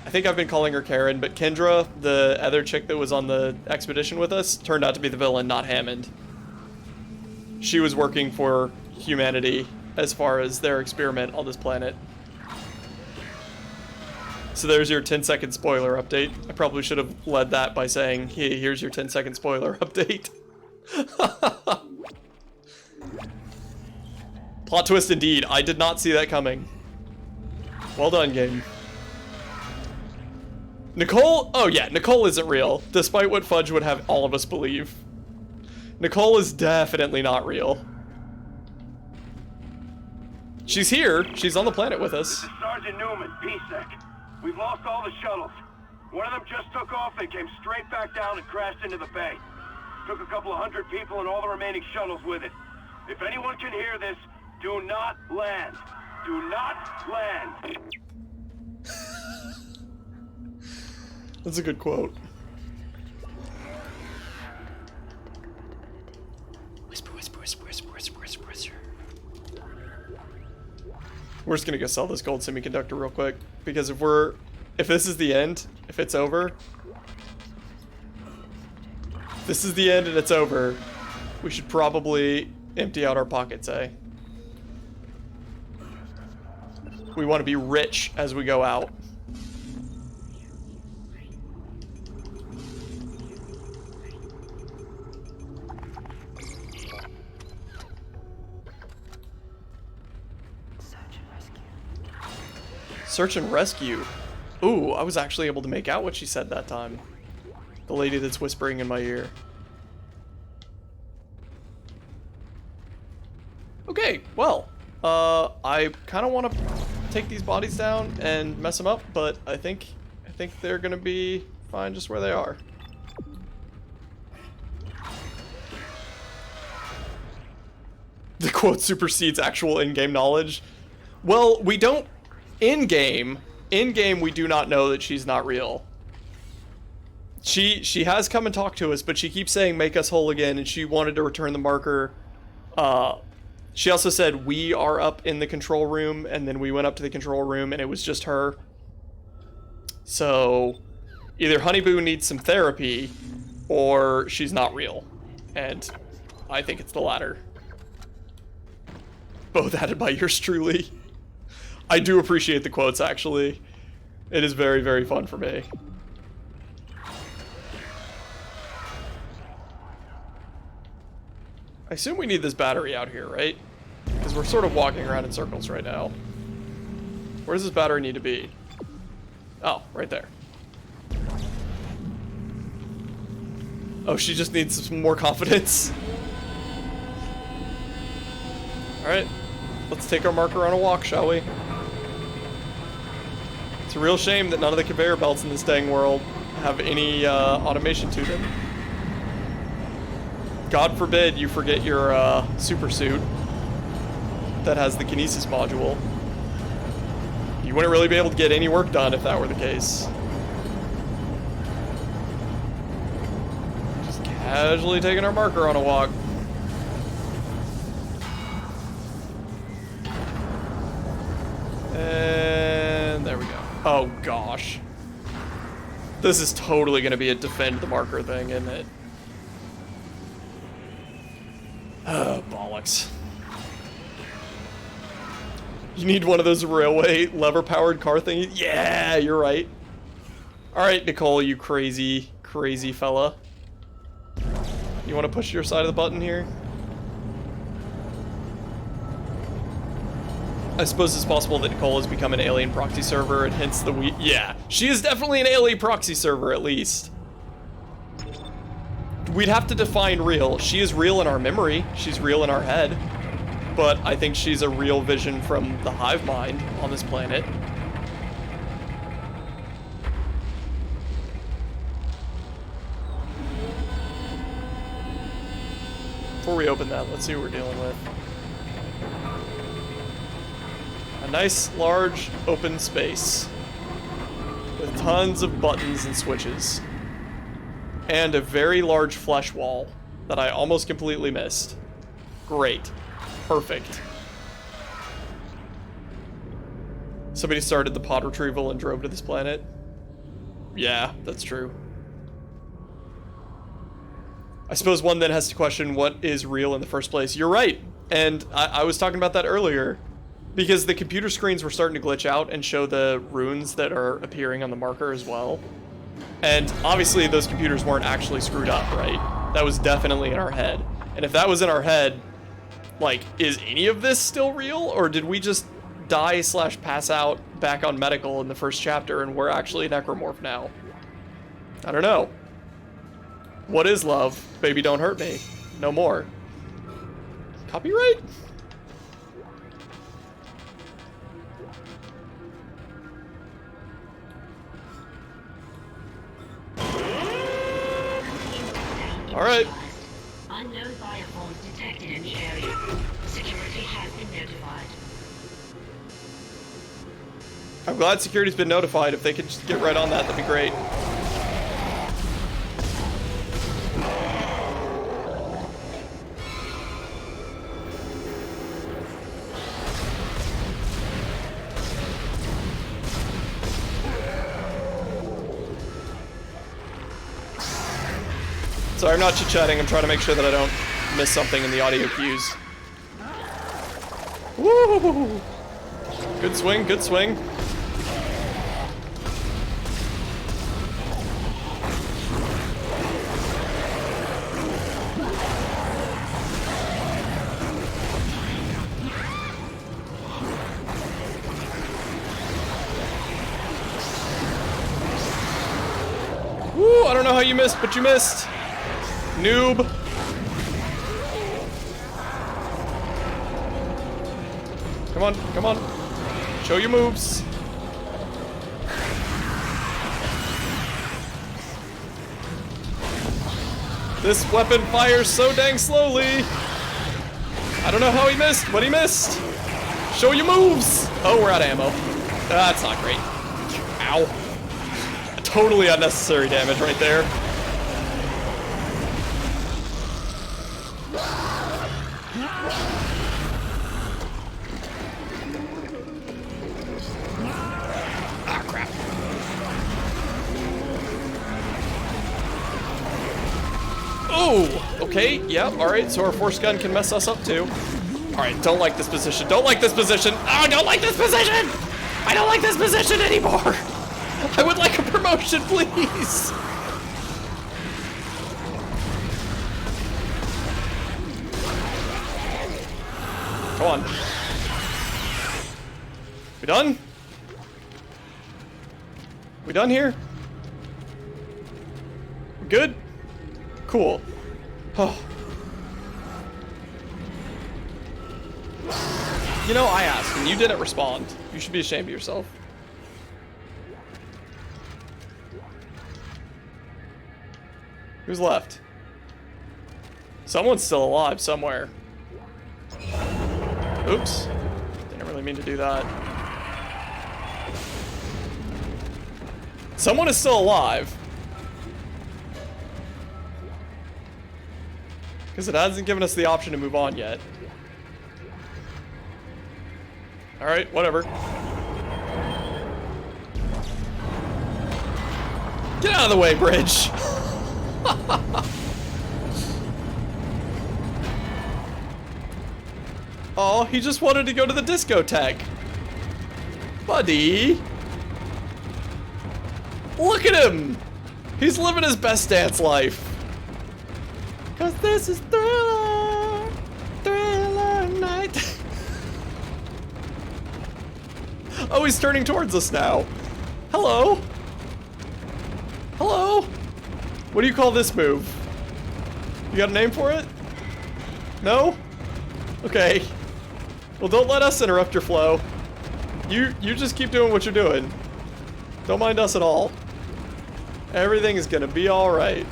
I think I've been calling her Karen, but Kendra, the other chick that was on the expedition with us, turned out to be the villain, not Hammond. She was working for humanity as far as their experiment on this planet. So there's your 10-second spoiler update. I probably should have led that by saying, hey, here's your 10-second spoiler update. Plot twist indeed. I did not see that coming. Well done, game. Nicole? Oh yeah, Nicole isn't real, despite what Fudge would have all of us believe. Nicole is definitely not real. She's here. She's on the planet with us. This is Sergeant Newman, PSEC. We've lost all the shuttles. One of them just took off and came straight back down and crashed into the bay. Took a couple of hundred people and all the remaining shuttles with it. If anyone can hear this, do not land. Do not land. That's a good quote. Whisper, whisper, whisper, whisper, whisper, whisper, whisper. We're just gonna go sell this gold semiconductor real quick, because if this is the end, if it's over, if this is the end and it's over, we should probably empty out our pockets, eh? We want to be rich as we go out. Search and rescue. Ooh, I was actually able to make out what she said that time. The lady that's whispering in my ear. Okay, well, I kind of want to take these bodies down and mess them up, but I think they're gonna be fine just where they are. The quote supersedes actual in-game knowledge. Well, we don't. In-game, we do not know that she's not real. She has come and talked to us, but she keeps saying make us whole again, and she wanted to return the marker. She also said we are up in the control room, and then we went up to the control room and it was just her. So either Honeyboo needs some therapy or she's not real. And I think it's the latter. Both added by yours truly. I do appreciate the quotes, actually. It is very, very fun for me. I assume we need this battery out here, right? Because we're sort of walking around in circles right now. Where does this battery need to be? Oh, right there. Oh, she just needs some more confidence. Alright, let's take our marker on a walk, shall we? It's a real shame that none of the conveyor belts in this dang world have any automation to them. God forbid you forget your super suit that has the kinesis module. You wouldn't really be able to get any work done if that were the case. Casually taking our marker on a walk. And there we go. Oh gosh. This is totally gonna be a defend the marker thing, isn't it? Oh, bollocks. You need one of those railway lever-powered car thingies? Yeah, you're right. Alright, Nicole, you crazy, crazy fella. You want to push your side of the button here? I suppose it's possible that Nicole has become an alien proxy server and hence the yeah, she is definitely an alien proxy server at least. We'd have to define real. She is real in our memory. She's real in our head. But I think she's a real vision from the hive mind on this planet. Before we open that, let's see what we're dealing with. A nice, large, open space with tons of buttons and switches. And a very large flesh wall that I almost completely missed. Great. Perfect. Somebody started the pod retrieval and drove to this planet. Yeah, that's true. I suppose one then has to question what is real in the first place. You're right. And I was talking about that earlier. Because the computer screens were starting to glitch out and show the runes that are appearing on the marker as well. And obviously those computers weren't actually screwed up, right? That was definitely in our head. And if that was in our head, like, is any of this still real? Or did we just die/pass out back on medical in the first chapter and we're actually a necromorph now? I don't know. What is love? Baby, don't hurt me. No more. Copyright? Alright. Unknown bioforms detected in the area. Security has been notified. I'm glad security's been notified. If they could just get right on that, that'd be great. Sorry, I'm not chit-chatting. I'm trying to make sure that I don't miss something in the audio cues. Woo! Good swing, good swing. Woo! I don't know how you missed, but you missed. Noob. Come on, come on. Show your moves. This weapon fires so dang slowly. I don't know how he missed, but he missed. Show your moves. Oh, we're out of ammo. That's not great. Ow. Totally unnecessary damage right there. Oh, okay, yeah, alright, so our force gun can mess us up too. Alright, don't like this position, don't like this position! Oh, I don't like this position! I don't like this position anymore! I would like a promotion, please! Come on. We done? We done here? We good? Cool. Oh. You know, I asked, and you didn't respond. You should be ashamed of yourself. Who's left? Someone's still alive somewhere. Oops. Didn't really mean to do that. Someone is still alive. Because it hasn't given us the option to move on yet. Alright, whatever. Get out of the way, bridge! Oh, he just wanted to go to the discotheque. Buddy. Look at him! He's living his best dance life. Cause this is Thriller night. Oh, he's turning towards us now. Hello? Hello? What do you call this move? You got a name for it? No? Okay. Well, don't let us interrupt your flow. You just keep doing what you're doing. Don't mind us at all. Everything is gonna be alright.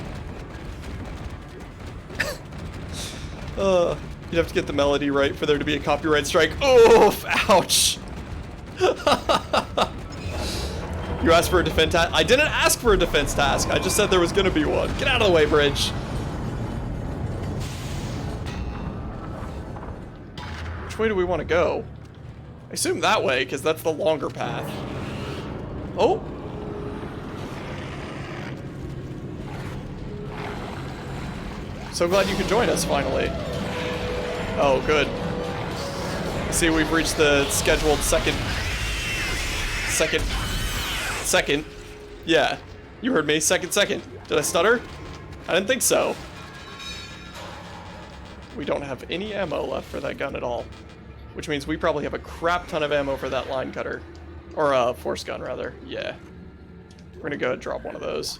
You'd have to get the melody right for there to be a copyright strike. Oof! Ouch! You asked for a defense task? I didn't ask for a defense task. I just said there was gonna be one. Get out of the way, bridge. Which way do we want to go? I assume that way, because that's the longer path. Oh! So glad you could join us, finally. Oh, good. See, we've reached the scheduled second. Yeah, you heard me. Second. Did I stutter? I didn't think so. We don't have any ammo left for that gun at all. Which means we probably have a crap ton of ammo for that line cutter. Or, force gun, rather. Yeah. We're gonna go ahead and drop one of those.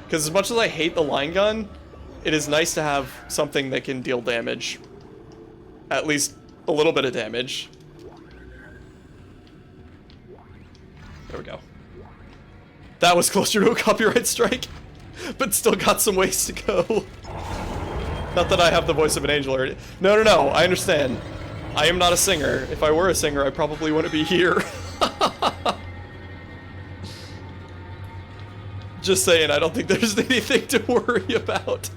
Because as much as I hate the line gun, it is nice to have something that can deal damage. At least a little bit of damage. There we go. That was closer to a copyright strike, but still got some ways to go. Not that I have the voice of an angel or anything. No, I understand. I am not a singer. If I were a singer, I probably wouldn't be here. Just saying, I don't think there's anything to worry about.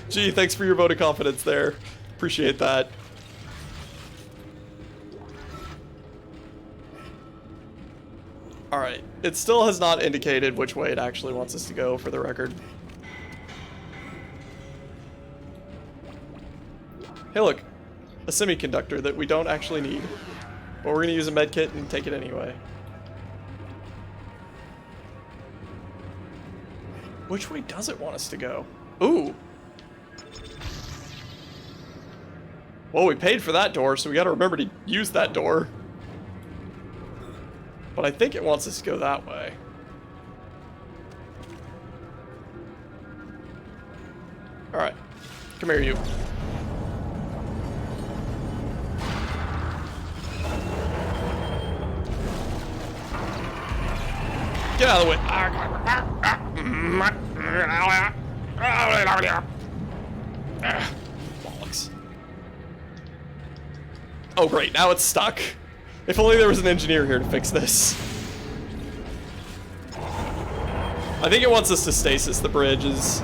Gee, thanks for your vote of confidence there. Appreciate that. Alright, it still has not indicated which way it actually wants us to go, for the record. Hey look, a semiconductor that we don't actually need. But we're gonna use a med kit and take it anyway. Which way does it want us to go? Ooh! Well, we paid for that door, so we gotta remember to use that door. But I think it wants us to go that way. Alright. Come here, you. Get out of the way. Bollocks. Oh, great. Now it's stuck. If only there was an engineer here to fix this. I think it wants us to stasis the bridges,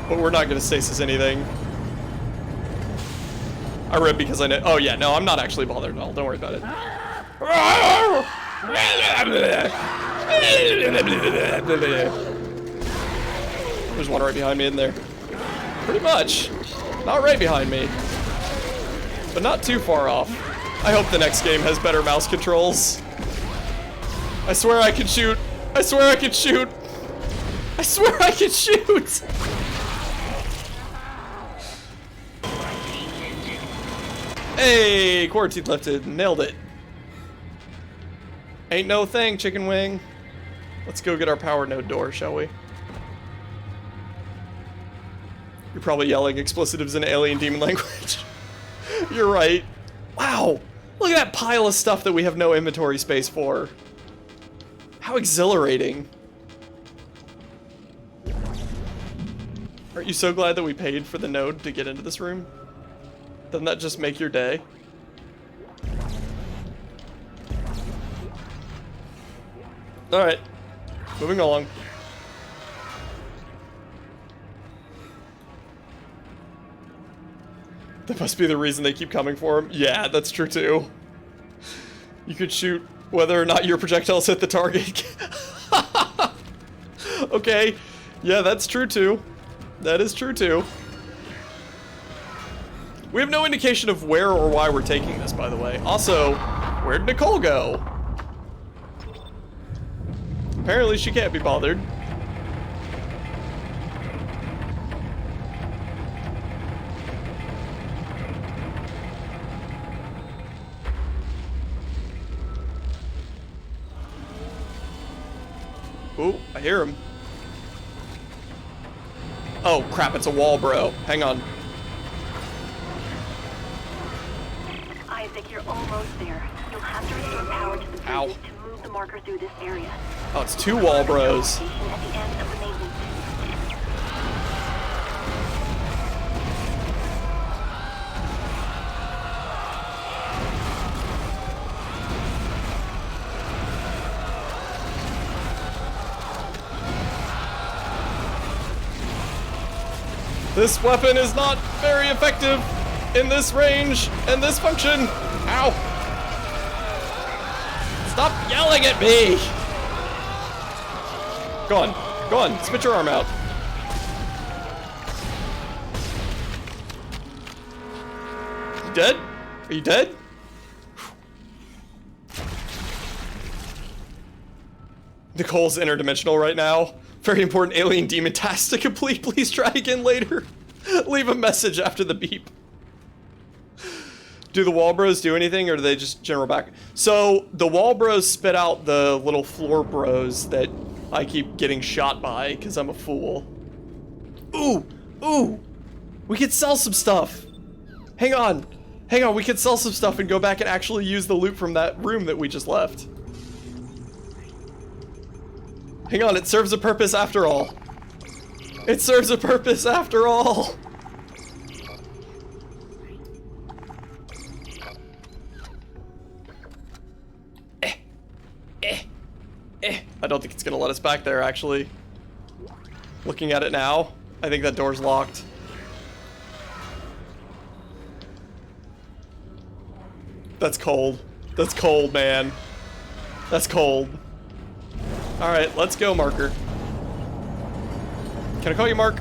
but we're not going to stasis anything. I read because I know. Oh yeah, no, I'm not actually bothered at all. Don't worry about it. There's one right behind me in there. Pretty much. Not right behind me, but not too far off. I hope the next game has better mouse controls. I swear I can shoot. I swear I can shoot. I swear I can shoot. Hey, quarantine lifted. Nailed it. Ain't no thing, chicken wing. Let's go get our power node door, shall we? You're probably yelling explicitives in alien demon language. You're right. Wow. Look at that pile of stuff that we have no inventory space for. How exhilarating. Aren't you so glad that we paid for the node to get into this room? Doesn't that just make your day? Alright. Moving along. That must be the reason they keep coming for him. Yeah, that's true too. You could shoot whether or not your projectiles hit the target. Okay. Yeah, that's true too. That is true too. We have no indication of where or why we're taking this, by the way. Also, where'd Nicole go? Apparently she can't be bothered. Ooh, I hear him. Oh crap, it's a wall, bro. Hang on. Isaac, you're almost there. You'll have to restore power to the bridge Ow. to move the marker through this area. Oh, it's two wall bros. Station at the end of the maintenance. This weapon is not very effective in this range and this function. Ow. Stop yelling at me. Go on. Go on. Spit your arm out. You dead? Are you dead? Nicole's interdimensional right now. Very important alien demon task to complete. Please try again later. Leave a message after the beep. Do the wall bros do anything, or do they just general back? So the wall bros spit out the little floor bros that I keep getting shot by because I'm a fool. Ooh, ooh, we could sell some stuff. Hang on, we could sell some stuff and go back and actually use the loot from that room that we just left. Hang on, it serves a purpose after all. It serves a purpose after all. I don't think it's gonna let us back there, actually. Looking at it now, I think that door's locked. That's cold. That's cold, man. That's cold. Alright, let's go, Marker. Can I call you Mark?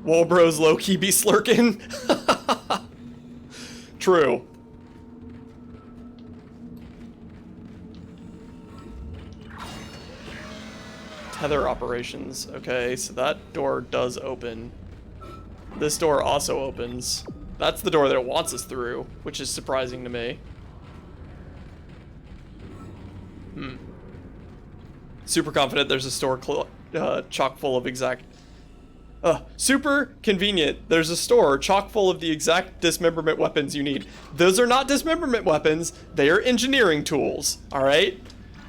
Wall bros low-key be slurking. True. Tether operations. Okay, so that door does open. This door also opens. That's the door that it wants us through, which is surprising to me. Super confident there's a store chock full of exact... super convenient. There's a store chock full of the exact dismemberment weapons you need. Those are not dismemberment weapons. They are engineering tools, alright?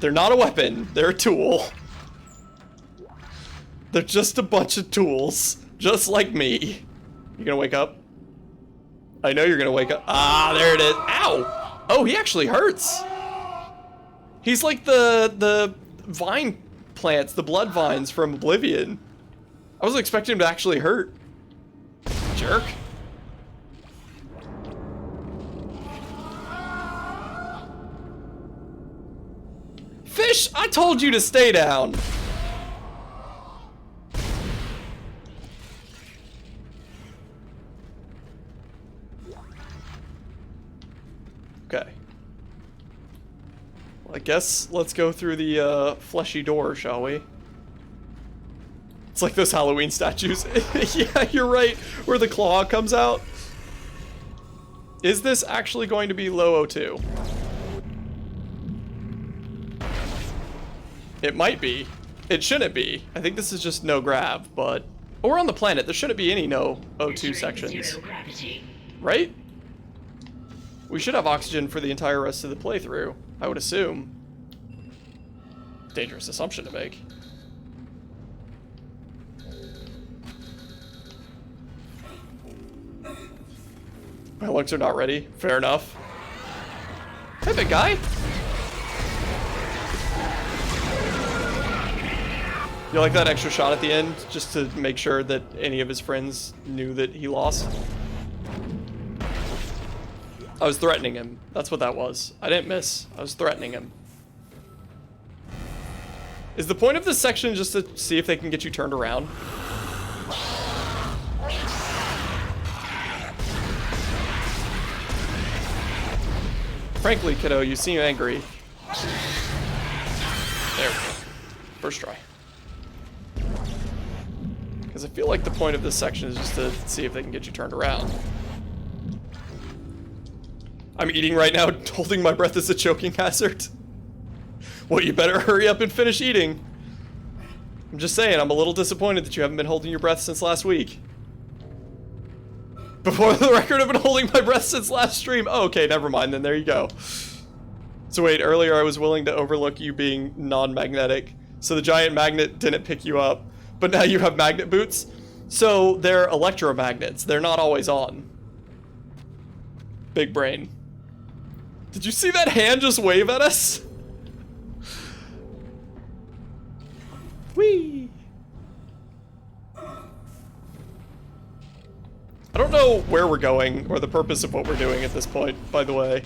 They're not a weapon. They're a tool. They're just a bunch of tools. Just like me. You gonna wake up? I know you're gonna wake up. Ah, there it is. Ow! Oh, he actually hurts. He's like the vine plants, the blood vines from Oblivion. I wasn't expecting him to actually hurt. Jerk. Fish, I told you to stay down. Okay. Well, I guess let's go through the fleshy door, shall we? It's like those Halloween statues. Yeah, you're right, where the claw comes out. Is this actually going to be low O2? It might be. It shouldn't be. I think this is just no grav, but... Oh, we're on the planet. There shouldn't be any no O2 sections. Right? We should have oxygen for the entire rest of the playthrough, I would assume. Dangerous assumption to make. My lungs are not ready. Fair enough. Hey, big guy. You like that extra shot at the end, just to make sure that any of his friends knew that he lost? I was threatening him. That's what that was. I didn't miss. I was threatening him. Is the point of this section just to see if they can get you turned around? Frankly, kiddo, you seem angry. There we go. First try. Because I feel like the point of this section is just to see if they can get you turned around. I'm eating right now, holding my breath is a choking hazard. Well, you better hurry up and finish eating. I'm just saying, I'm a little disappointed that you haven't been holding your breath since last week. Before the record, I've been holding my breath since last stream. Oh, okay, never mind then, there you go. So wait, earlier I was willing to overlook you being non-magnetic, so the giant magnet didn't pick you up, but now you have magnet boots? So they're electromagnets, they're not always on. Big brain. Did you see that hand just wave at us? Whee! I don't know where we're going or the purpose of what we're doing at this point, by the way.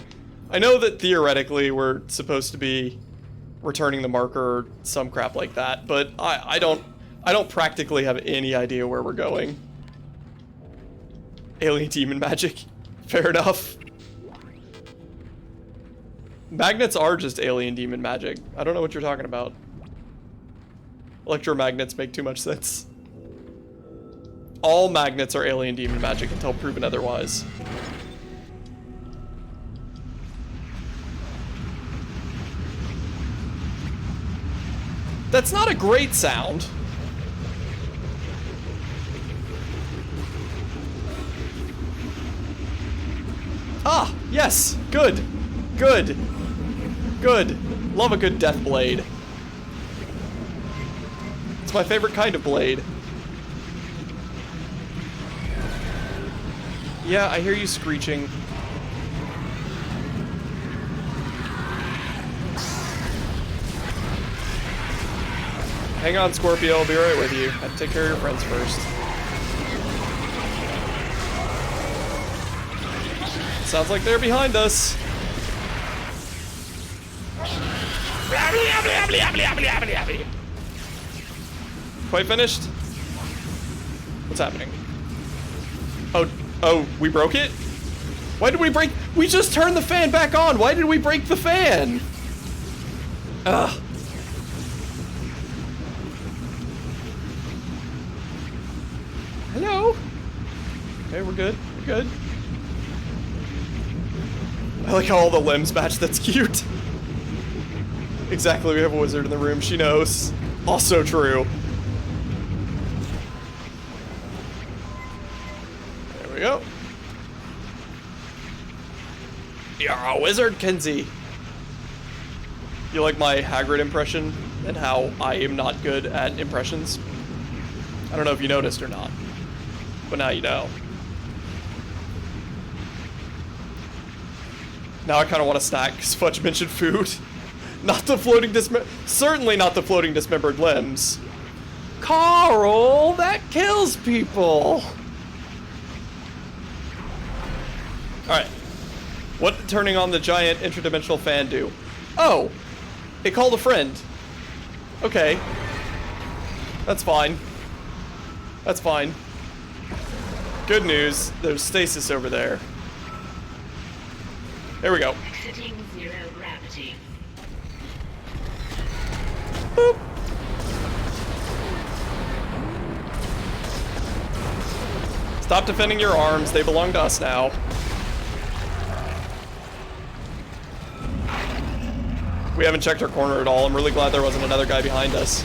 I know that theoretically we're supposed to be returning the marker or some crap like that, but I don't practically have any idea where we're going. Alien demon magic. Fair enough. Magnets are just alien demon magic. I don't know what you're talking about. Electromagnets make too much sense. All magnets are alien demon magic until proven otherwise. That's not a great sound. Ah, yes, good, good, good. Love a good death blade. It's my favorite kind of blade. Yeah, I hear you screeching. Hang on, Scorpio, I'll be right with you. Have to take care of your friends first. Sounds like they're behind us. Quite finished? What's happening? Oh, we broke it? Why did we break? We just turned the fan back on. Why did we break the fan? Ugh. Hello? Okay, we're good. We're good. I like how all the limbs match. That's cute. Exactly, we have a wizard in the room. She knows. Also true. There we go. You're a wizard, Kenzie. You like my Hagrid impression and how I am not good at impressions? I don't know if you noticed or not, but now you know. Now I kind of want to snack because Fudge mentioned food. Not the floating certainly not the floating dismembered limbs. Carl, that kills people. Alright. What did turning on the giant interdimensional fan do? Oh! It called a friend. Okay. That's fine. That's fine. Good news, there's stasis over there. There we go. Exiting zero gravity. Boop. Stop defending your arms, they belong to us now. We haven't checked our corner at all. I'm really glad there wasn't another guy behind us.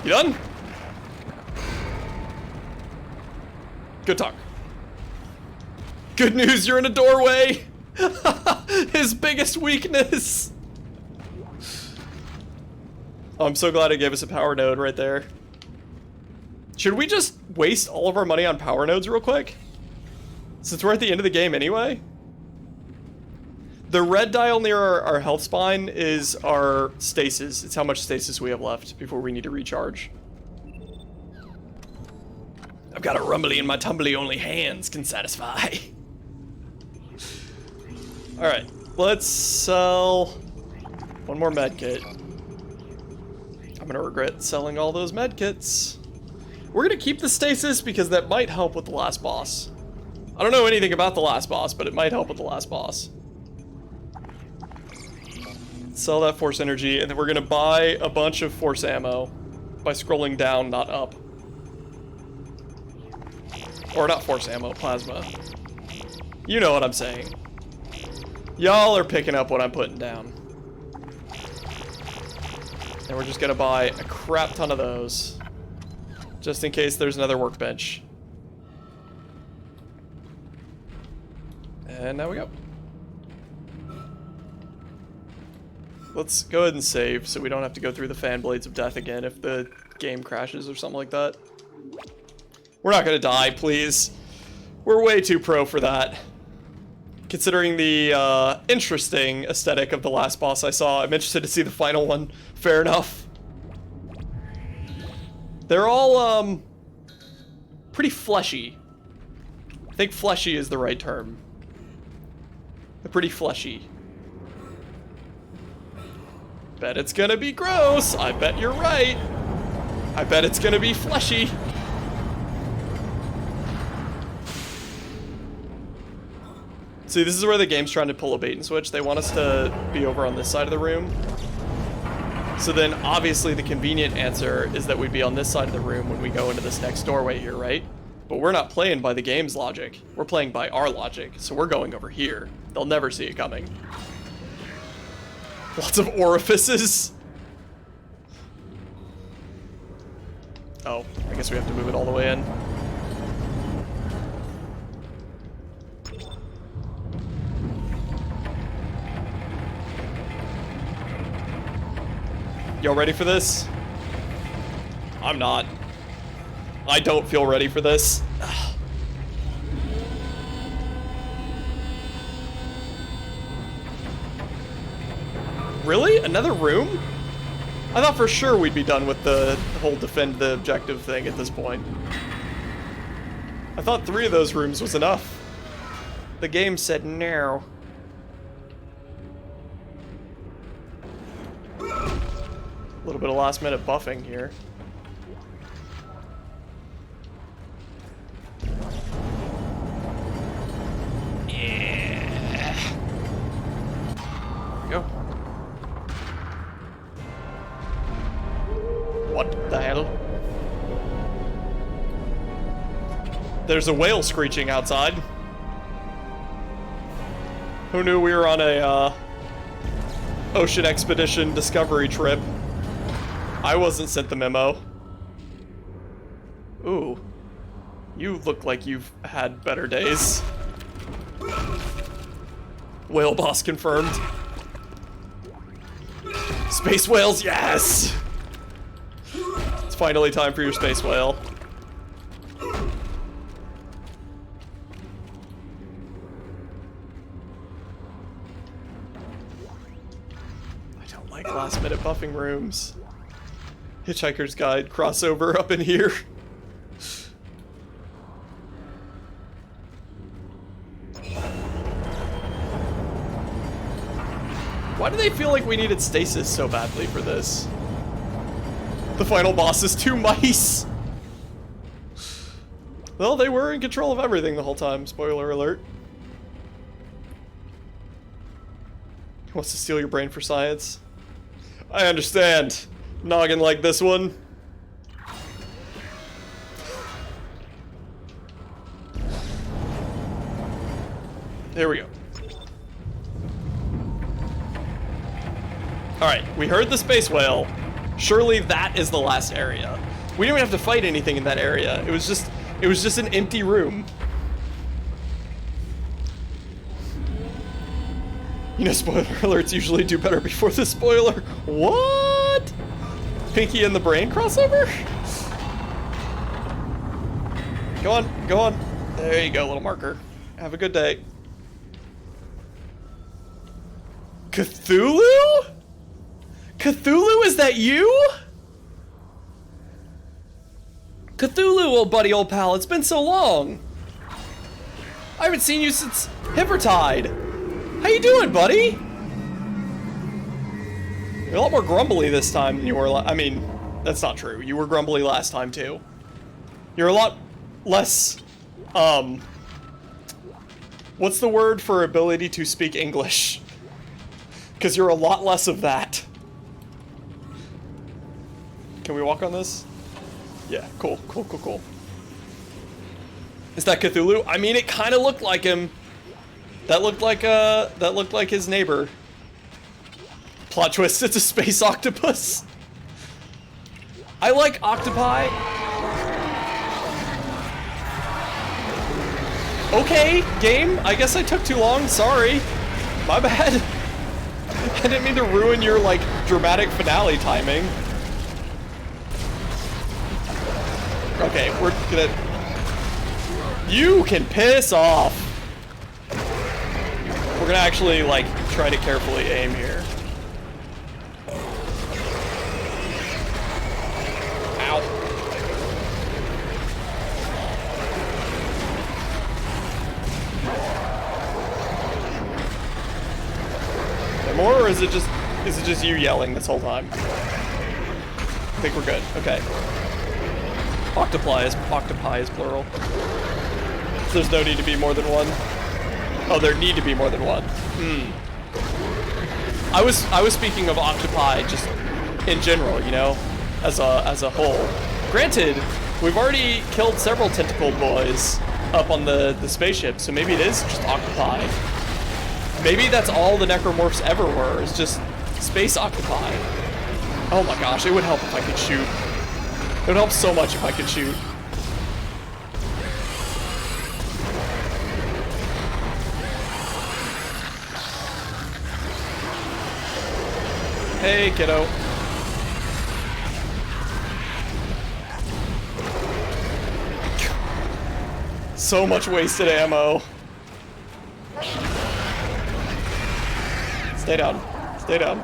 You done? Good talk. Good news, you're in a doorway! His biggest weakness! Oh, I'm so glad it gave us a power node right there. Should we just waste all of our money on power nodes real quick? Since we're at the end of the game anyway. The red dial near our health spine is our stasis. It's how much stasis we have left before we need to recharge. I've got a rumbly and my tumbly only hands can satisfy. Alright, let's sell one more med kit. I'm gonna regret selling all those med kits. We're gonna keep the stasis because that might help with the last boss. I don't know anything about the last boss, but it might help with the last boss. Sell that force energy, and then we're gonna buy a bunch of force ammo by scrolling down, not up. Or not force ammo, plasma. You know what I'm saying. Y'all are picking up what I'm putting down. And we're just gonna buy a crap ton of those. Just in case there's another workbench. And now we go. Let's go ahead and save so we don't have to go through the fan blades of death again if the game crashes or something like that. We're not gonna die, please. We're way too pro for that. Considering the interesting aesthetic of the last boss I saw, I'm interested to see the final one. Fair enough. They're all pretty fleshy. I think fleshy is the right term. They're pretty fleshy. Bet it's gonna be gross. I bet you're right. I bet it's gonna be fleshy. See, this is where the game's trying to pull a bait and switch. They want us to be over on this side of the room. So then, obviously, the convenient answer is that we'd be on this side of the room when we go into this next doorway here, right? But we're not playing by the game's logic. We're playing by our logic, so we're going over here. They'll never see it coming. Lots of orifices. Oh, I guess we have to move it all the way in. Y'all ready for this? I'm not. I don't feel ready for this. Ugh. Really? Another room? I thought for sure we'd be done with the whole defend the objective thing at this point. I thought 3 of those rooms was enough. The game said no. A little bit of last minute buffing here. Yeah. There we go. What the hell? There's a whale screeching outside. Who knew we were on a ocean expedition discovery trip? I wasn't sent the memo. Ooh. You look like you've had better days. Whale boss confirmed. Space whales, yes! It's finally time for your space whale. I don't like last minute buffing rooms. Hitchhiker's Guide crossover up in here. Why do they feel like we needed stasis so badly for this? The final boss is 2 mice! Well, they were in control of everything the whole time, spoiler alert. He wants to steal your brain for science. I understand. Noggin like this one. There we go. Alright, we heard the space whale. Surely that is the last area. We didn't even have to fight anything in that area. It was just an empty room. You know, spoiler alerts usually do better before the spoiler. What? Pinky and the Brain crossover? Go on, go on. There you go, little marker. Have a good day. Cthulhu? Cthulhu, is that you? Cthulhu, old buddy, old pal, it's been so long. I haven't seen you since Hivertide. How you doing, buddy? You're a lot more grumbly this time than you were I mean, that's not true. You were grumbly last time, too. You're a lot less, what's the word for ability to speak English? Because you're a lot less of that. Can we walk on this? Yeah, cool, cool, cool, cool. Is that Cthulhu? I mean, it kind of looked like him. That looked like his neighbor. Plot twist, it's a space octopus. I like octopi. Okay, game, I guess I took too long, sorry. My bad. I didn't mean to ruin your, like, dramatic finale timing. Okay, we're gonna... You can piss off! We're gonna actually, like, try to carefully aim here. Ow. More, or is it just you yelling this whole time? I think we're good. Okay. Octopi is plural. There's no need to be more than one. Oh, there need to be more than one. I was speaking of octopi just in general, you know, as a whole. Granted, we've already killed several tentacled boys up on the spaceship, so maybe it is just octopi. Maybe that's all the necromorphs ever were, is just space octopi. Oh my gosh, it would help if I could shoot. It would help so much if I could shoot. Hey, kiddo. So much wasted ammo. Stay down. Stay down.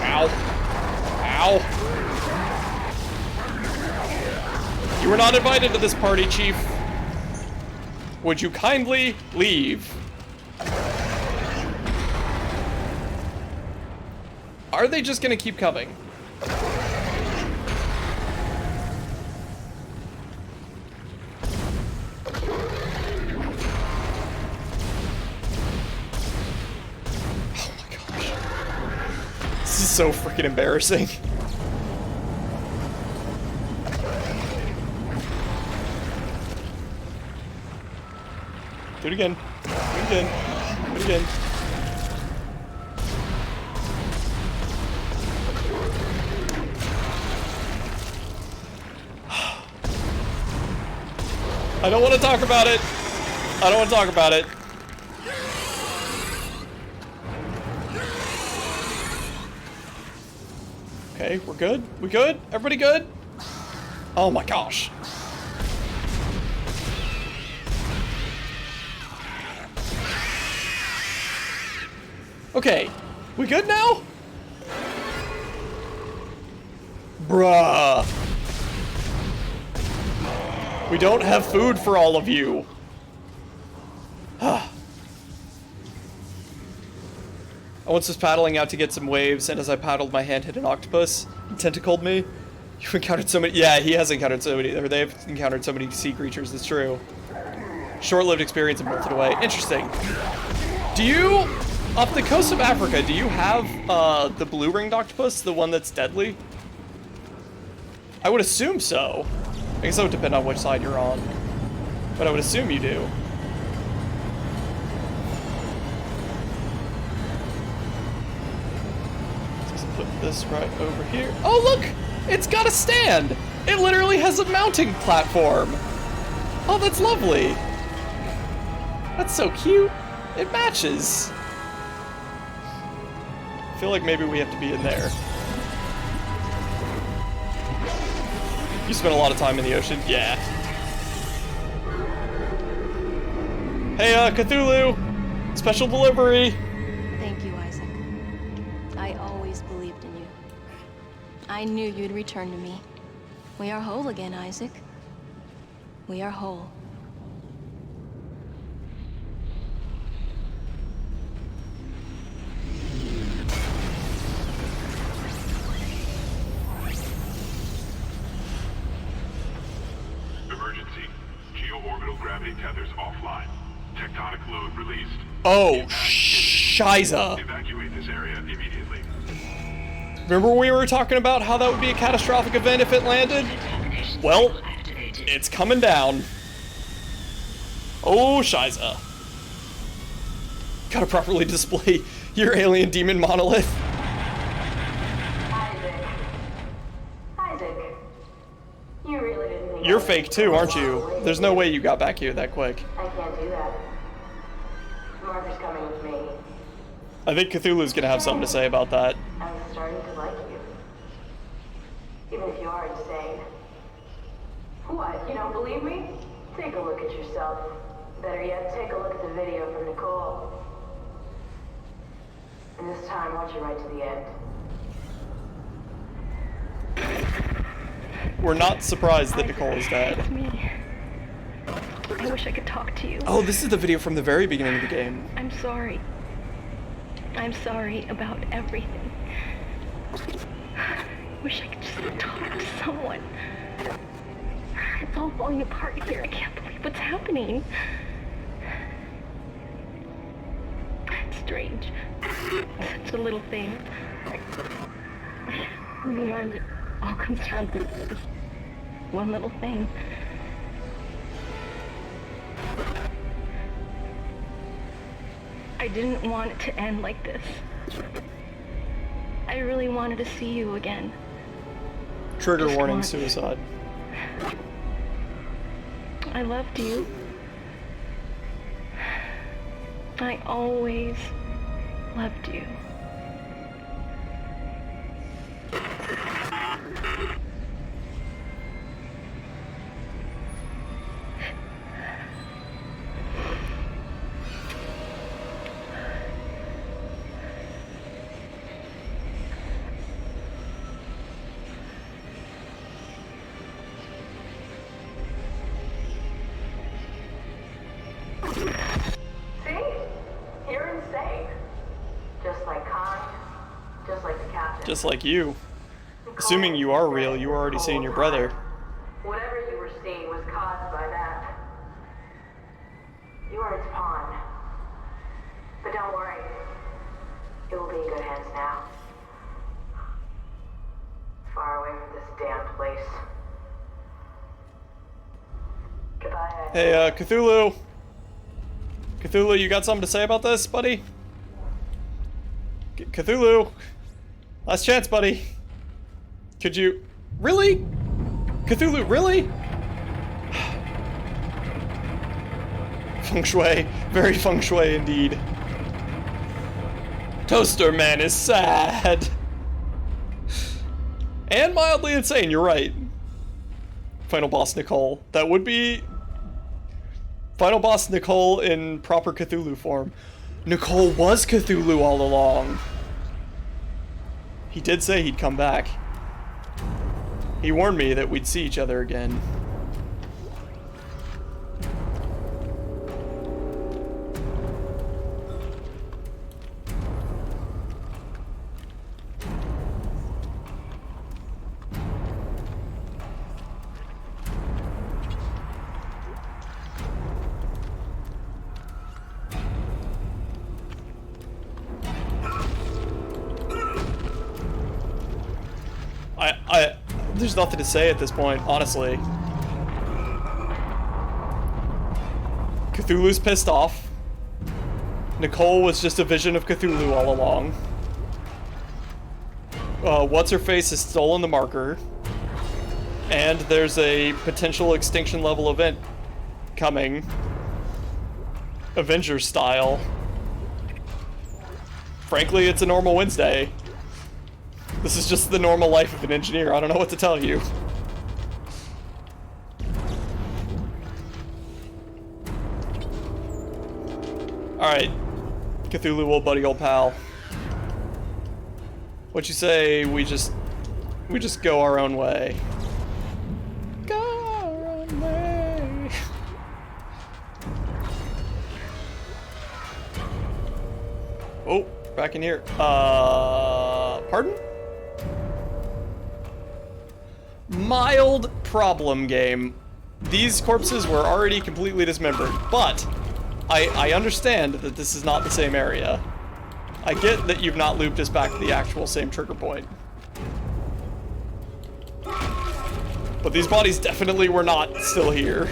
Ow. Ow. You were not invited to this party, Chief. Would you kindly leave? Are they just gonna keep coming? This is so freaking embarrassing. Do it again. Do it again. Do it again. I don't want to talk about it. I don't want to talk about it. Okay, we're good? We good? Everybody good? Oh my gosh. Okay, we good now? Bruh. We don't have food for all of you. I once was paddling out to get some waves, and as I paddled, my hand hit an octopus and tentacled me. You've encountered so many. Yeah, he has encountered so many, or they've encountered so many sea creatures, it's true. Short-lived experience and melted away. Interesting. Do you, off the coast of Africa, do you have the blue-ringed octopus, the one that's deadly? I would assume so. I guess that would depend on which side you're on, but I would assume you do. Let's put this right over here. Oh look! It's got a stand! It literally has a mounting platform! Oh, that's lovely! That's so cute! It matches! I feel like maybe we have to be in there. You spent a lot of time in the ocean? Yeah. Hey, Cthulhu! Special delivery! Thank you, Isaac. I always believed in you. I knew you'd return to me. We are whole again, Isaac. We are whole. Emergency. Geo-orbital gravity tethers offline. Tectonic load released. Oh, shiza. Evacuate this area immediately. Remember we were talking about how that would be a catastrophic event if it landed? Well, it's coming down. Oh, shiza. Gotta properly display your alien demon monolith. Isaac, you really didn't think You're fake too, aren't you? There's no way you got back here that quick. I can't do that. Marker's coming with me. I think Cthulhu's gonna have something to say about that. I'm starting to like you. Even if you are insane. What, you don't believe me? Take a look at yourself. Better yet, take a look at the video from Nicole. And this time, watch it right to the end. We're not surprised that Nicole is dead. It's me. I wish I could talk to you. Oh, this is the video from the very beginning of the game. I'm sorry. I'm sorry about everything. I wish I could just talk to someone. It's all falling apart here. I can't believe what's happening. It's strange. Such a little thing. And it all comes down to this one little thing. I didn't want it to end like this. I really wanted to see you again. Trigger Just warning, once. suicide. I loved you. I always loved you. See? You're insane. Just like Khan, just like the captain. Just like you. Assuming you are real, you were already seeing your brother. Whatever you were seeing was caused by that. You are its pawn. But don't worry. It will be in good hands now. Far away from this damn place. Goodbye. Hey, Cthulhu. Cthulhu, you got something to say about this, buddy? Cthulhu. Last chance, buddy. Could you... Really? Cthulhu, really? Feng shui. Very feng shui indeed. Toaster Man is sad. And mildly insane, you're right. Final boss Nicole. That would be... Final boss Nicole in proper Cthulhu form. Nicole was Cthulhu all along. He did say he'd come back. He warned me that we'd see each other again. There's nothing to say at this point, honestly. Cthulhu's pissed off. Nicole was just a vision of Cthulhu all along. What's-her-face has stolen the marker. And there's a potential extinction level event coming. Avengers style. Frankly, it's a normal Wednesday. This is just the normal life of an engineer. I don't know what to tell you. Cthulhu, old buddy, old pal. What you say? We just go our own way. Go our own way. Oh, back in here. Pardon? Mild problem game. These corpses were already completely dismembered, but I understand that this is not the same area. I get that you've not looped us back to the actual same trigger point. But these bodies definitely were not still here.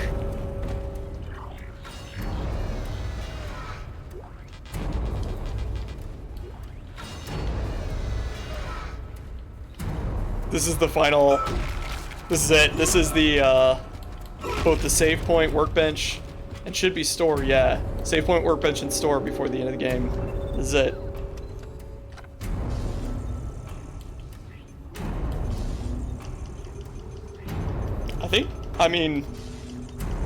This is the final... This is it. This is the, both the save point, workbench, and should be store, yeah. Save point, workbench, and store before the end of the game. This is it. I mean,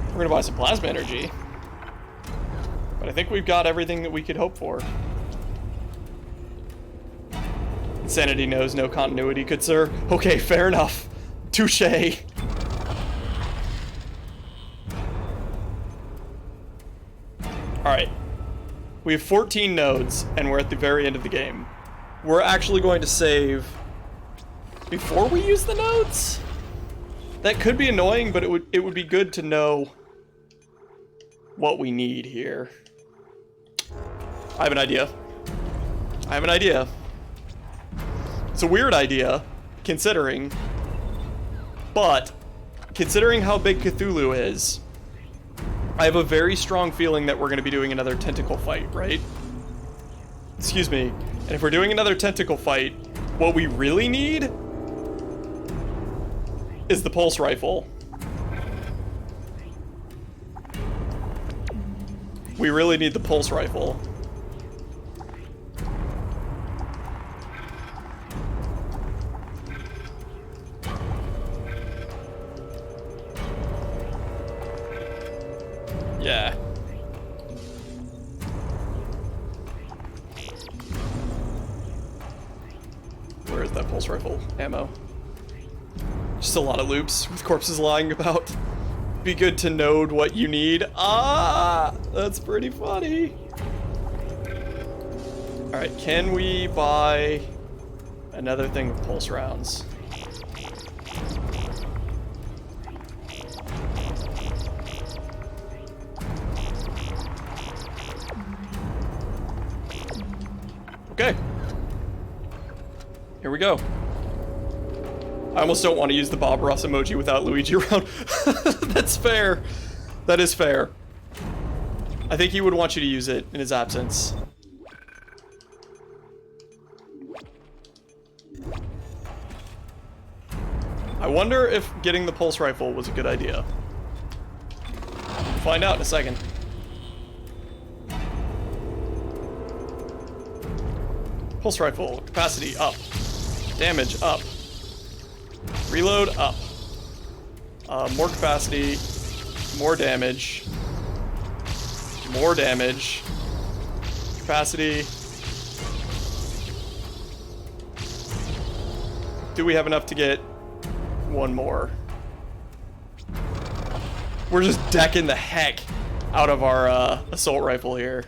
we're gonna buy some plasma energy. But I think we've got everything that we could hope for. Insanity knows no continuity, good sir. Okay, fair enough. Touché. Alright. We have 14 nodes, and we're at the very end of the game. We're actually going to save before we use the nodes? That could be annoying, but it would be good to know what we need here. I have an idea. It's a weird idea, considering, but considering how big Cthulhu is, I have a very strong feeling that we're going to be doing another tentacle fight, right? Excuse me. And if we're doing another tentacle fight, what we really need is the pulse rifle. We really need the pulse rifle. Yeah. Where is that pulse rifle ammo? Just a lot of loops with corpses lying about. Be good to know what you need. Ah, that's pretty funny. Alright, can we buy another thing of pulse rounds? Okay. Here we go. I almost don't want to use the Bob Ross emoji without Luigi around. That's fair. That is fair. I think he would want you to use it in his absence. I wonder if getting the pulse rifle was a good idea. We'll find out in a second. Pulse rifle, capacity up. Damage up. Reload up. More capacity. More damage. More damage. Capacity. Do we have enough to get one more? We're just decking the heck out of our assault rifle here.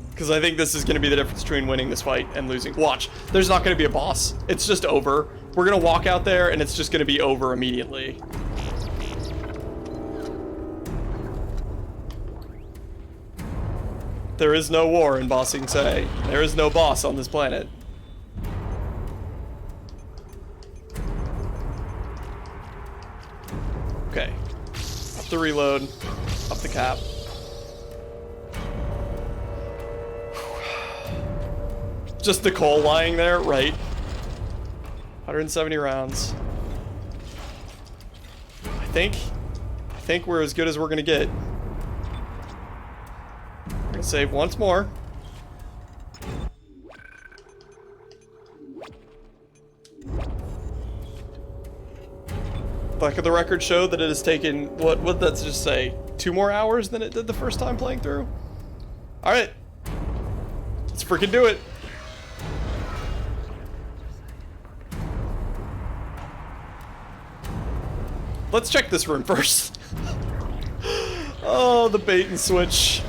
Because I think this is going to be the difference between winning this fight and losing. Watch, there's not going to be a boss. It's just over. We're going to walk out there and it's just going to be over immediately. There is no war in Ba Sing Se. There is no boss on this planet. Okay. Up the reload. Up the cap. Just the coal lying there, right? 170 rounds. I think we're as good as we're gonna get. We're gonna save once more. Back of the record show that it has taken, what let's just say, 2 more hours than it did the first time playing through? Alright, freaking do it. Let's check this room first. Oh, the bait and switch.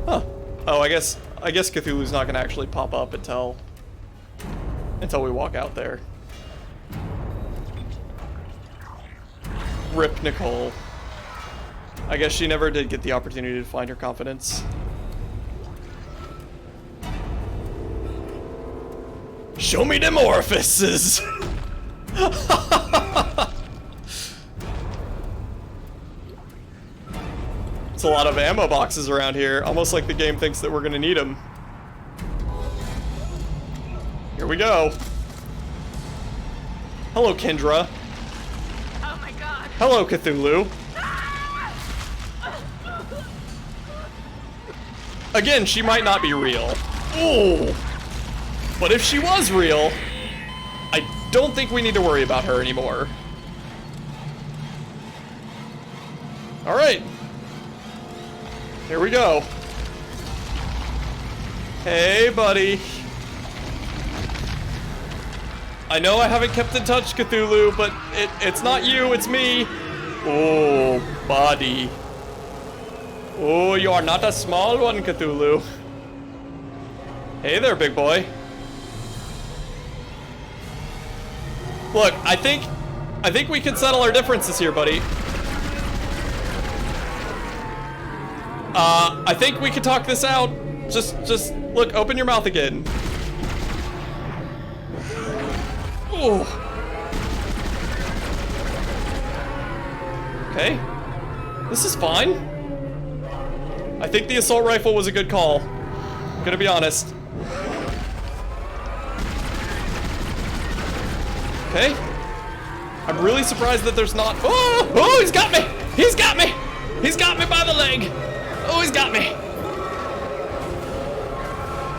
Huh. Oh, I guess Cthulhu's not gonna actually pop up until we walk out there. Rip Nicole. I guess she never did get the opportunity to find her confidence. Show me them orifices! It's a lot of ammo boxes around here, almost like the game thinks that we're gonna need them. Here we go. Hello, Kendra. Oh my god. Hello, Cthulhu. Again, she might not be real. Ooh. But if she was real, I don't think we need to worry about her anymore. All right. Here we go. Hey, buddy. I know I haven't kept in touch, Cthulhu, but it's not you, it's me. Oh, buddy. Oh, you are not a small one, Cthulhu. Hey there, big boy. Look, I think we can settle our differences here, buddy. I think we can talk this out. Just look, open your mouth again. Ooh. Okay. This is fine. I think the assault rifle was a good call. I'm gonna be honest. Okay. I'm really surprised that there's not. Oh! Oh, he's got me! He's got me! He's got me by the leg! Oh, he's got me!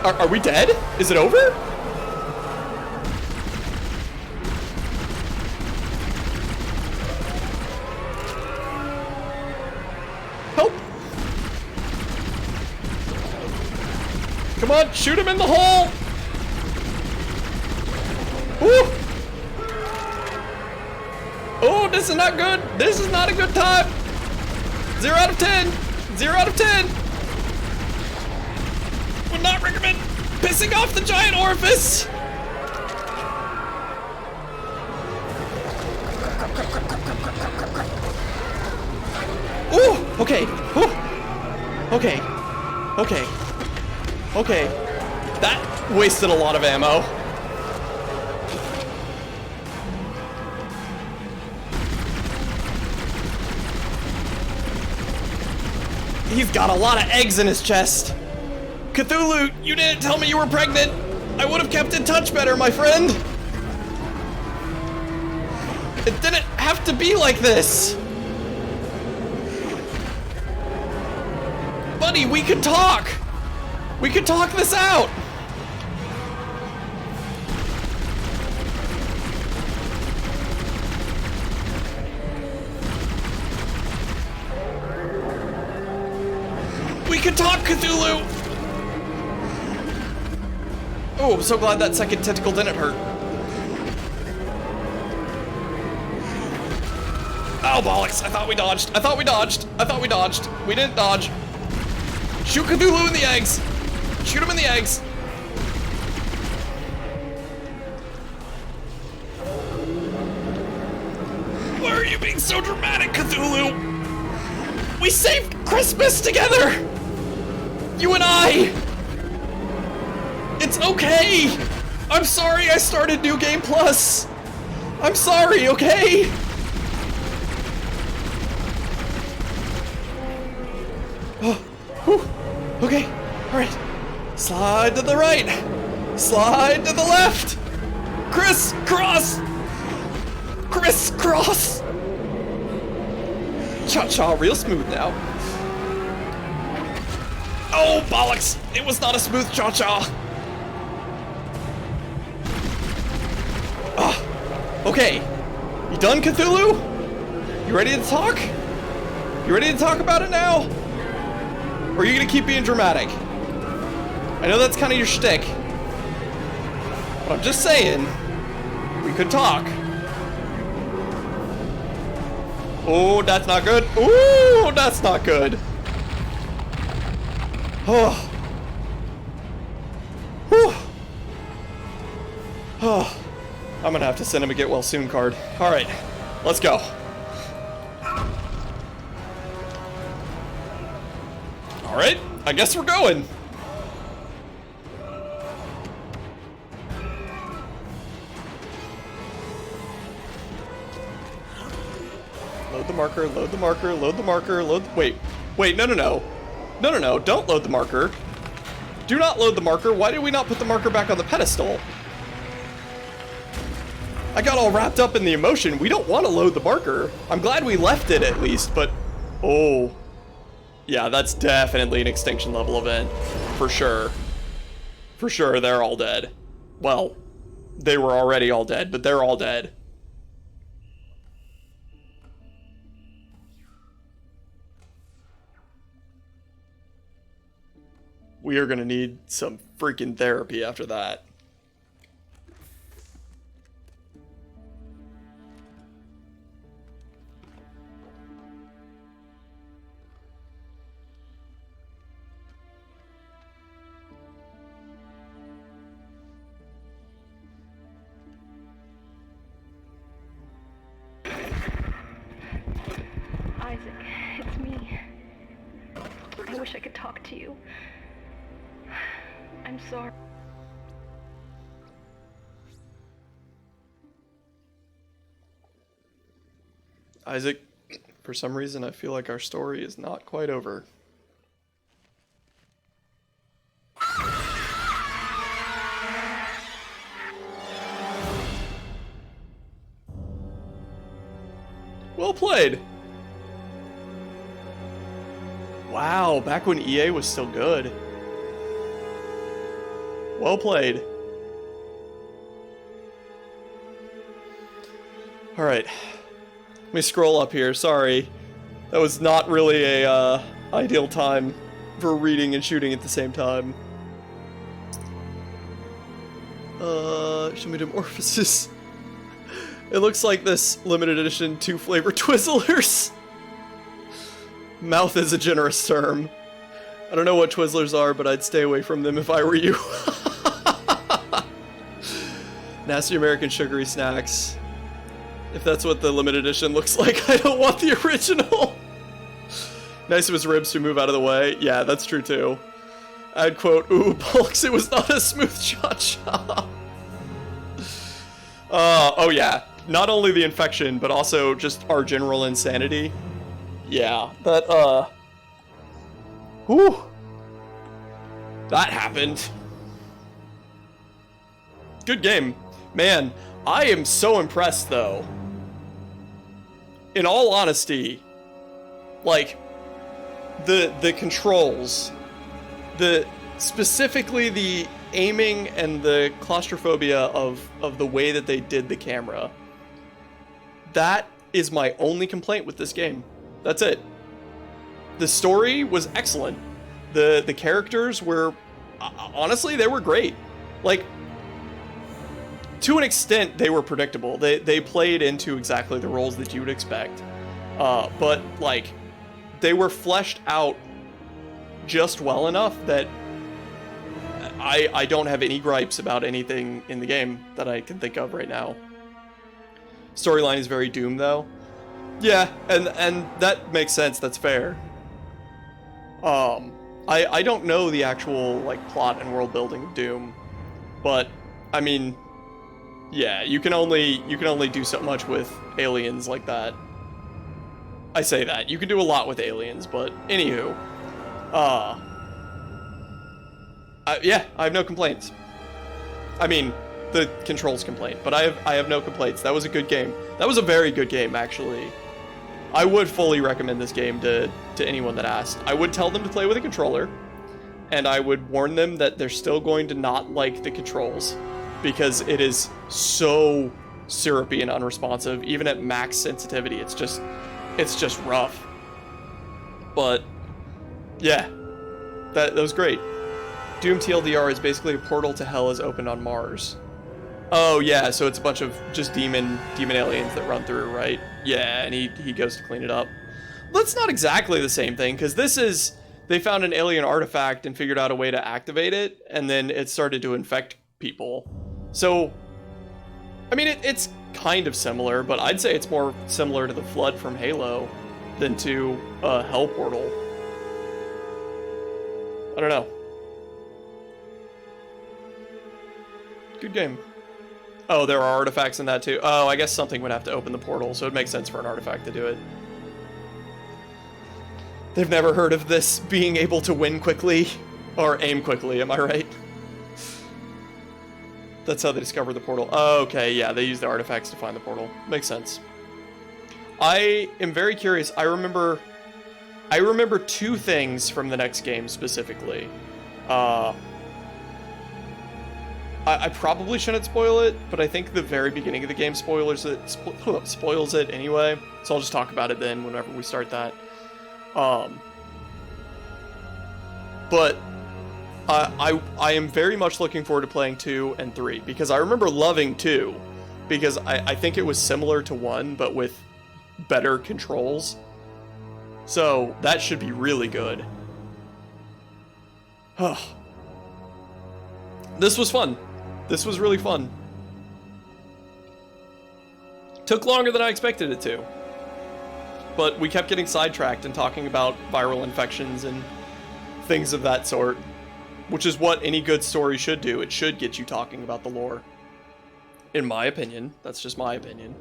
Are we dead? Is it over? Help! Come on, shoot him in the hole! Woo! Oh, this is not good. This is not a good time. 0 out of 10. 0 out of 10. Would not recommend pissing off the giant orifice. Ooh, okay. Ooh. Okay. Okay. Okay. That wasted a lot of ammo. He's got a lot of eggs in his chest. Cthulhu, you didn't tell me you were pregnant. I would have kept in touch better, my friend. It didn't have to be like this. Buddy, we could talk. We could talk this out. We can talk, Cthulhu! Oh, I'm so glad that second tentacle didn't hurt. Oh, bollocks. I thought we dodged. I thought we dodged. I thought we dodged. We didn't dodge. Shoot Cthulhu in the eggs. Shoot him in the eggs. Why are you being so dramatic, Cthulhu? We saved Christmas together! You and I! It's okay! I'm sorry I started New Game Plus! I'm sorry, okay? Oh, whew. Okay, alright. Slide to the right! Slide to the left! Crisscross! Crisscross! Cha-cha, real smooth now. Oh, bollocks! It was not a smooth cha-cha! Okay. You done, Cthulhu? You ready to talk? You ready to talk about it now? Or are you gonna keep being dramatic? I know that's kind of your shtick, but I'm just saying, we could talk. Oh, that's not good. Ooh, that's not good. Oh. Whew. Oh. I'm gonna have to send him a get well soon card. All right, let's go. All right, I guess we're going. Load the marker, load the marker, load the marker, wait, no, don't load the marker. Do not load the marker. Why did we not put the marker back on the pedestal? I got all wrapped up in the emotion. We don't want to load the marker. I'm glad we left it at least, but... Oh. Yeah, that's definitely an extinction level event. For sure. For sure, they're all dead. Well, they were already all dead, but they're all dead. We are gonna need some freaking therapy after that. Isaac, it's me. I wish I could talk to you. I'm sorry. Isaac, for some reason I feel like our story is not quite over. Well played. Wow, back when EA was still good. Well played. All right. Let me scroll up here. Sorry. That was not really a ideal time for reading and shooting at the same time. Show me metamorphosis. It looks like this limited edition 2 flavor Twizzlers. Mouth is a generous term. I don't know what Twizzlers are, but I'd stay away from them if I were you. Nasty American sugary snacks. If that's what the limited edition looks like, I don't want the original. Nice of his ribs to move out of the way. Yeah, that's true too. I'd quote, ooh, Bulks, it was not a smooth cha-cha. Oh yeah. Not only the infection, but also just our general insanity. Yeah, that, whew. That happened. Good game. Man, I am so impressed, though. In all honesty, like, the controls, specifically the aiming and the claustrophobia of the way that they did the camera, that is my only complaint with this game. That's it. The story was excellent. The characters were, honestly, they were great. Like, to an extent, they were predictable. They played into exactly the roles that you would expect. But, like, they were fleshed out just well enough that I don't have any gripes about anything in the game that I can think of right now. Storyline is very Doom, though. Yeah, and that makes sense. That's fair. I don't know the actual, like, plot and world building of Doom, but I mean, yeah, you can only do so much with aliens like that. I say that you can do a lot with aliens, but anywho, yeah, I have no complaints. I mean, the controls complaint, but I have no complaints. That was a good game. That was a very good game, actually. I would fully recommend this game to anyone that asked. I would tell them to play with a controller, and I would warn them that they're still going to not like the controls, because it is so syrupy and unresponsive. Even at max sensitivity, it's just rough. But yeah, that was great. Doom TLDR is basically a portal to hell is opened on Mars. Oh yeah, so it's a bunch of just demon aliens that run through, right? Yeah, and he goes to clean it up. That's not exactly the same thing, because this is, they found an alien artifact and figured out a way to activate it, and then it started to infect people. So, I mean, it's kind of similar, but I'd say it's more similar to the Flood from Halo than to a Hell Portal. I don't know. Good game. Oh, there are artifacts in that too. Oh, I guess something would have to open the portal, so it makes sense for an artifact to do it. They've never heard of this being able to win quickly, or aim quickly, am I right? That's how they discovered the portal. Oh, okay, yeah, they use the artifacts to find the portal. Makes sense. I am very curious. I remember two things from the next game specifically. I probably shouldn't spoil it, but I think the very beginning of the game spoils it anyway. So I'll just talk about it then whenever we start that. But I am very much looking forward to playing 2 and 3, because I remember loving 2, because I think it was similar to 1, but with better controls. So that should be really good. This was fun. This was really fun. Took longer than I expected it to. But we kept getting sidetracked and talking about viral infections and things of that sort, which is what any good story should do. It should get you talking about the lore. In my opinion. That's just my opinion.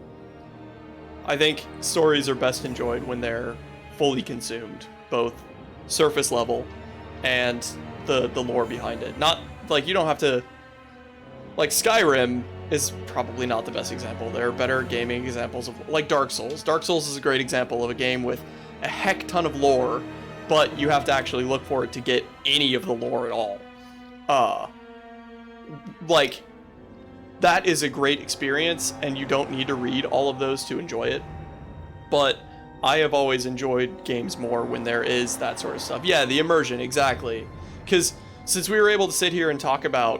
I think stories are best enjoyed when they're fully consumed, both surface level and the lore behind it. Not, like, you don't have to... Like, Skyrim is probably not the best example. There are better gaming examples of, like, Dark Souls. Dark Souls is a great example of a game with a heck ton of lore, but you have to actually look for it to get any of the lore at all. Like, that is a great experience, and you don't need to read all of those to enjoy it. But I have always enjoyed games more when there is that sort of stuff. Yeah, the immersion, exactly. Because since we were able to sit here and talk about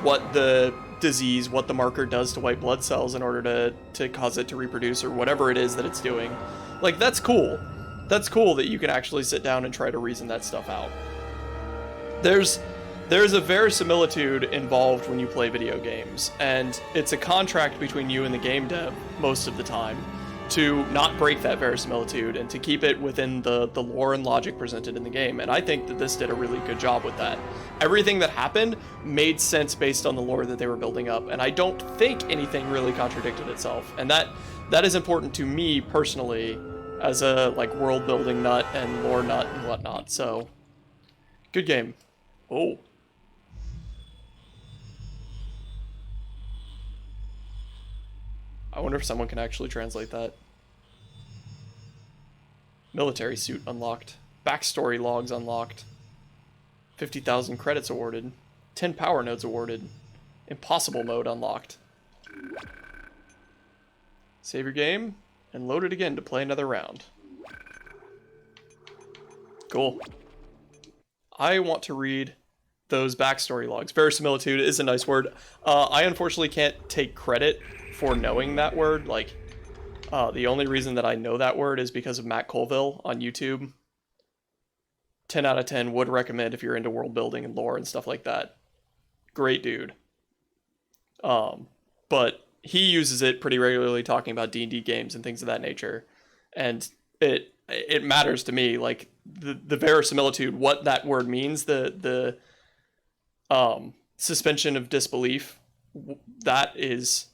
what the disease, what the marker does to white blood cells in order to cause it to reproduce, or whatever it is that it's doing, like, that's cool. That's cool that you can actually sit down and try to reason that stuff out. There's a verisimilitude involved when you play video games, and it's a contract between you and the game dev most of the time to not break that verisimilitude and to keep it within the lore and logic presented in the game. And I think that this did a really good job with that. Everything that happened made sense based on the lore that they were building up, and I don't think anything really contradicted itself. And that is important to me personally as a, like, world building nut and lore nut and whatnot. So, good game. Oh. I wonder if someone can actually translate that. Military suit unlocked. Backstory logs unlocked. 50,000 credits awarded. 10 power nodes awarded. Impossible mode unlocked. Save your game and load it again to play another round. Cool. I want to read those backstory logs. Verisimilitude is a nice word. I unfortunately can't take credit for knowing that word. Like, the only reason that I know that word is because of Matt Colville on YouTube. 10 out of 10 would recommend if you're into world building and lore and stuff like that. Great dude. But he uses it pretty regularly talking about D&D games and things of that nature. And it matters to me, like, the verisimilitude, what that word means, the suspension of disbelief, that is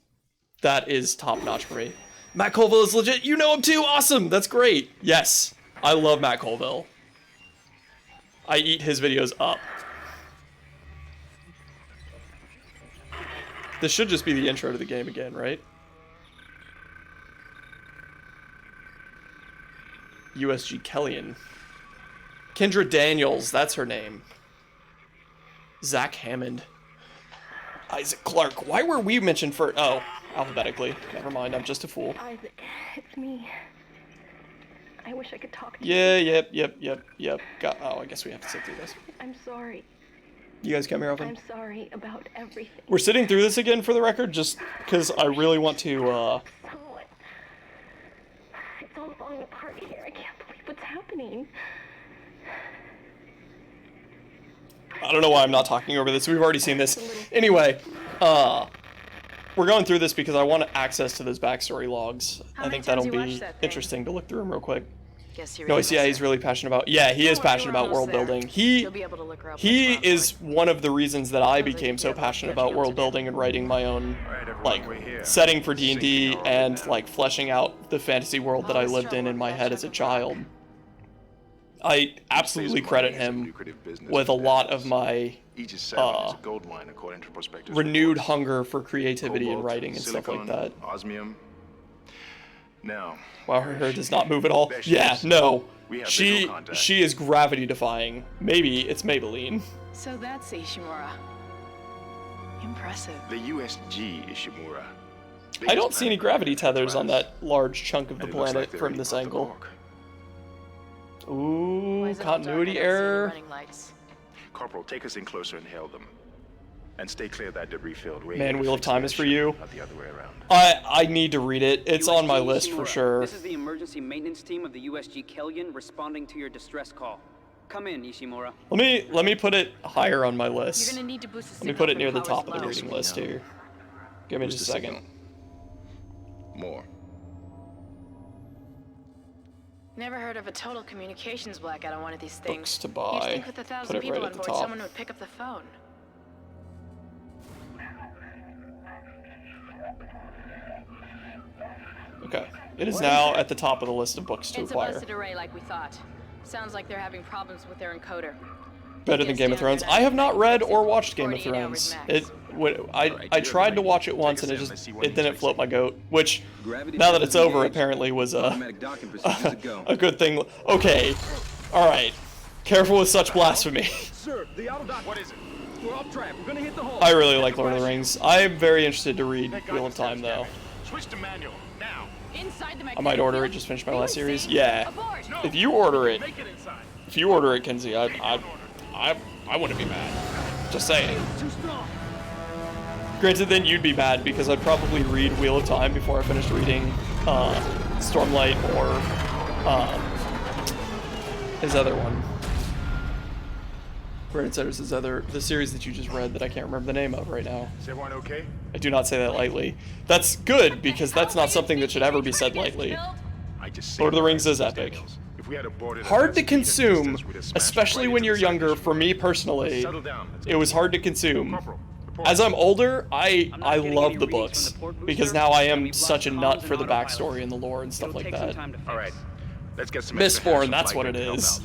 top notch for me. Matt Colville is legit. You know him too. Awesome. That's great. Yes. I love Matt Colville. I eat his videos up. This should just be the intro to the game again, right? USG Kellyan. Kendra Daniels, that's her name. Zach Hammond. Isaac Clarke. Why were we mentioned for... Oh, alphabetically. Never mind, I'm just a fool. Isaac, it's me. I wish I could talk to Yeah, you. yep. Oh, I guess we have to sit through this. I'm sorry. You guys come here often? I'm sorry about everything. We're sitting through this again for the record, just because I really want to, Someone... It's all falling apart here. I can't believe what's happening. I don't know why I'm not talking over this. We've already seen this. Anyway, we're going through this because I want access to those backstory logs. I think that'll be interesting to look through them real quick. Noise, yeah, he's really passionate about... Yeah, he is passionate about world building. He is one of the reasons that I became so passionate about world building and writing my own, like, setting for D&D and, like, fleshing out the fantasy world that I lived in my head as a child. I absolutely credit him with a lot of my renewed hunger for creativity and writing and stuff like that. Wow, her hair does not move at all. Yeah, no. She is gravity defying. Maybe it's Maybelline. So that's Ishimura. Impressive. The USG Ishimura. I don't see any gravity tethers on that large chunk of the planet from this angle. Ooh, continuity error. Corporal, take us in closer and hail them. And stay clear of that debris field. Man, Wheel of Time is for you. Not the other way around. I need to read it. It's on my list for sure. This is the emergency maintenance team of the USG Kellion responding to your distress call. Come in, Ishimura. Let me put it higher on my list. You're gonna need to boost the Let me put it near the top of the reading list here. Give me just a second. More. Never heard of a total communications blackout on one of these things. Books to You'd buy. think with 1,000 Put it people right on at the board, top. someone would pick up the phone. Okay. It is now at the top of the list of books to It's a acquire. busted array like we thought. Sounds like they're having problems with their encoder. Better than Game of Thrones. I have not read or watched Game of Thrones. I tried to watch it once and it didn't float my goat. Which, now that it's over, apparently was a good thing. Okay, all right. Careful with such blasphemy. Sir, the auto dock. What is it? We're off track. We're gonna hit the hole. I really like Lord of the Rings. I am very interested to read Wheel of Time though. Switch to manual now. I might order it. Just finished my last series. Yeah. If you order it, Kenzie, I wouldn't be mad. Just saying. Granted, then you'd be mad because I'd probably read Wheel of Time before I finished reading Stormlight or his other one. Hereditary's the series that you just read that I can't remember the name of right now. Is everyone okay? I do not say that lightly. That's good because that's not something that should ever be said lightly. Lord of the Rings is epic. Hard to consume, especially when you're younger. For me personally, it was hard to consume. As I'm older, I love the books because now I am such a nut for the backstory and the lore and stuff like that. All right, let's get some Mistborn, that's what it is.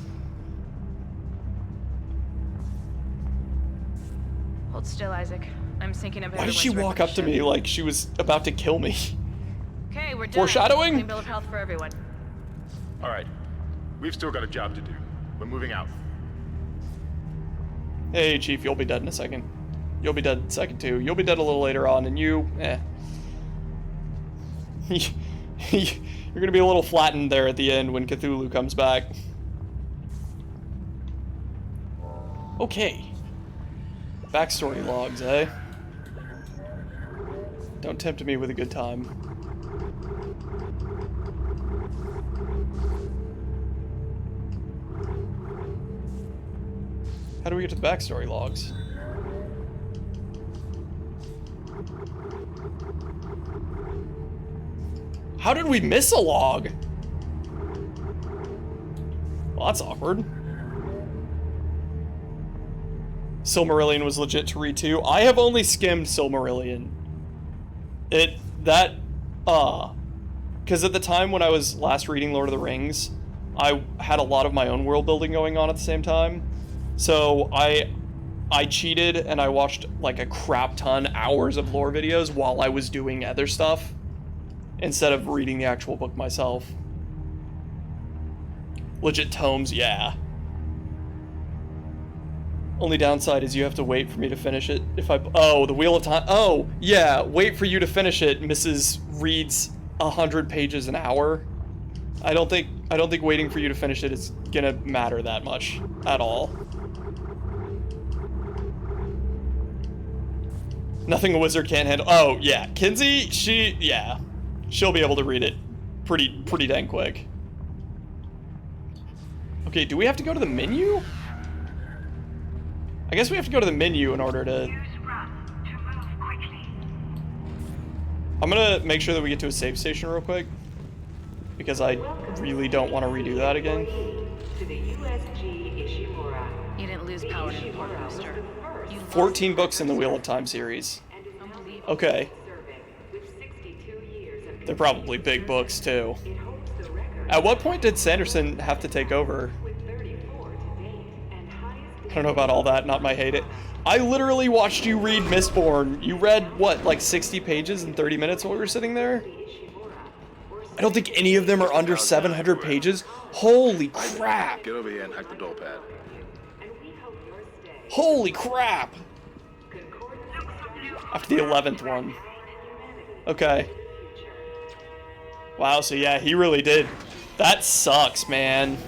Hold still, Isaac. I'm syncing up. Why did she walk up to me like she was about to kill me? Okay, we're done. Foreshadowing? Clean bill of health for everyone. All right, we've still got a job to do. We're moving out. Hey, Chief, you'll be dead in a second. You'll be dead in a second, too. You'll be dead a little later on, and you, You're gonna be a little flattened there at the end when Cthulhu comes back. Okay. Backstory logs, eh? Don't tempt me with a good time. How do we get to the backstory logs? How did we miss a log? Well, that's awkward. Silmarillion was legit to read too. I have only skimmed Silmarillion. Because at the time when I was last reading Lord of the Rings, I had a lot of my own world building going on at the same time. So I cheated and I watched like a crap ton hours of lore videos while I was doing other stuff instead of reading the actual book myself. Legit tomes, yeah. Only downside is you have to wait for me to finish it. Oh, the Wheel of Time. Oh, yeah. Wait for you to finish it. Mrs. reads 100 pages an hour. I don't think waiting for you to finish it is gonna matter that much at all. Nothing a wizard can't handle. Oh, yeah. Kinsey, yeah. She'll be able to read it pretty dang quick. Okay, do we have to go to the menu? I guess we have to go to the menu in order to... I'm gonna make sure that we get to a save station real quick, because I really don't want to redo that again. You didn't lose power to the port booster. 14 books in the Wheel of Time series. Okay. They're probably big books, too. At what point did Sanderson have to take over? I don't know about all that, not my hate it. I literally watched you read Mistborn. You read, what, like 60 pages in 30 minutes while we were sitting there? I don't think any of them are under 700 pages. Holy crap! Get over here and hack the door pad. Holy crap! After the 11th one. Okay. Wow, so yeah, he really did. That sucks, man.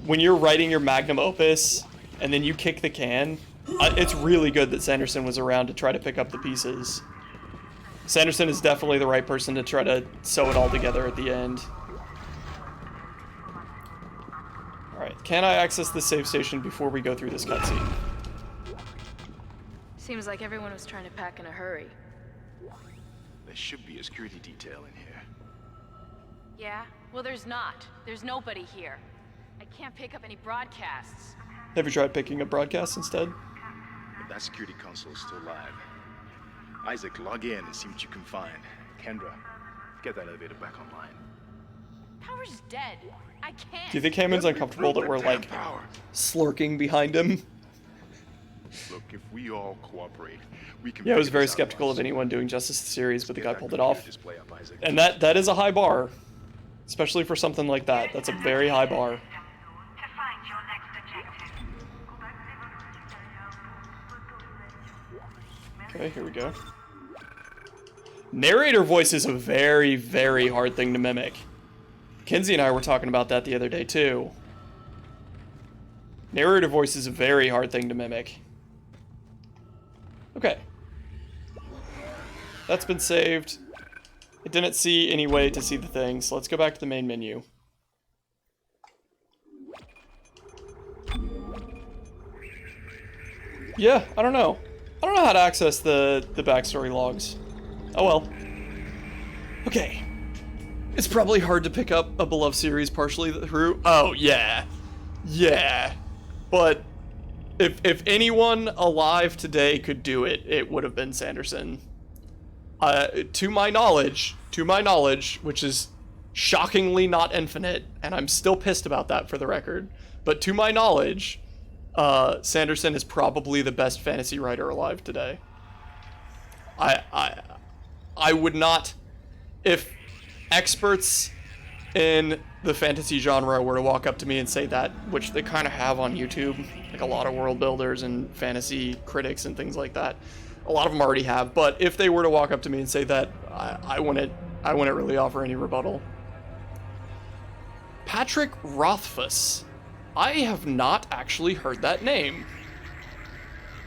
When you're writing your magnum opus, and then you kick the can, it's really good that Sanderson was around to try to pick up the pieces. Sanderson is definitely the right person to try to sew it all together at the end. Alright, can I access the save station before we go through this cutscene? Seems like everyone was trying to pack in a hurry. There should be a security detail in here. Yeah? Well, there's not. There's nobody here. I can't pick up any broadcasts. Have you tried picking up broadcasts instead? But that security console is still live. Isaac, log in and see what you can find. Kendra, get that elevator back online. Power's dead. I can't. Do you think Hammond's uncomfortable that we're, like, slurking behind him? Look, if we all cooperate, we can... Yeah, I was very skeptical of anyone doing Justice the series, but the guy pulled it off. And that is a high bar. Especially for something like that. That's a very high bar. Okay, here we go. Narrator voice is a very, very hard thing to mimic. Kinsey and I were talking about that the other day, too. Narrator voice is a very hard thing to mimic. Okay. That's been saved. I didn't see any way to see the thing, so let's go back to the main menu. Yeah, I don't know. I don't know how to access the backstory logs. Oh well. Okay. It's probably hard to pick up a beloved series partially through... Oh, yeah. Yeah. But if anyone alive today could do it, it would have been Sanderson. To my knowledge, which is shockingly not infinite, and I'm still pissed about that for the record, but to my knowledge, Sanderson is probably the best fantasy writer alive today. I would not, if experts in the fantasy genre were to walk up to me and say that, which they kind of have on YouTube, like a lot of world builders and fantasy critics and things like that. A lot of them already have, but if they were to walk up to me and say that, I wouldn't really offer any rebuttal. Patrick Rothfuss. I have not actually heard that name.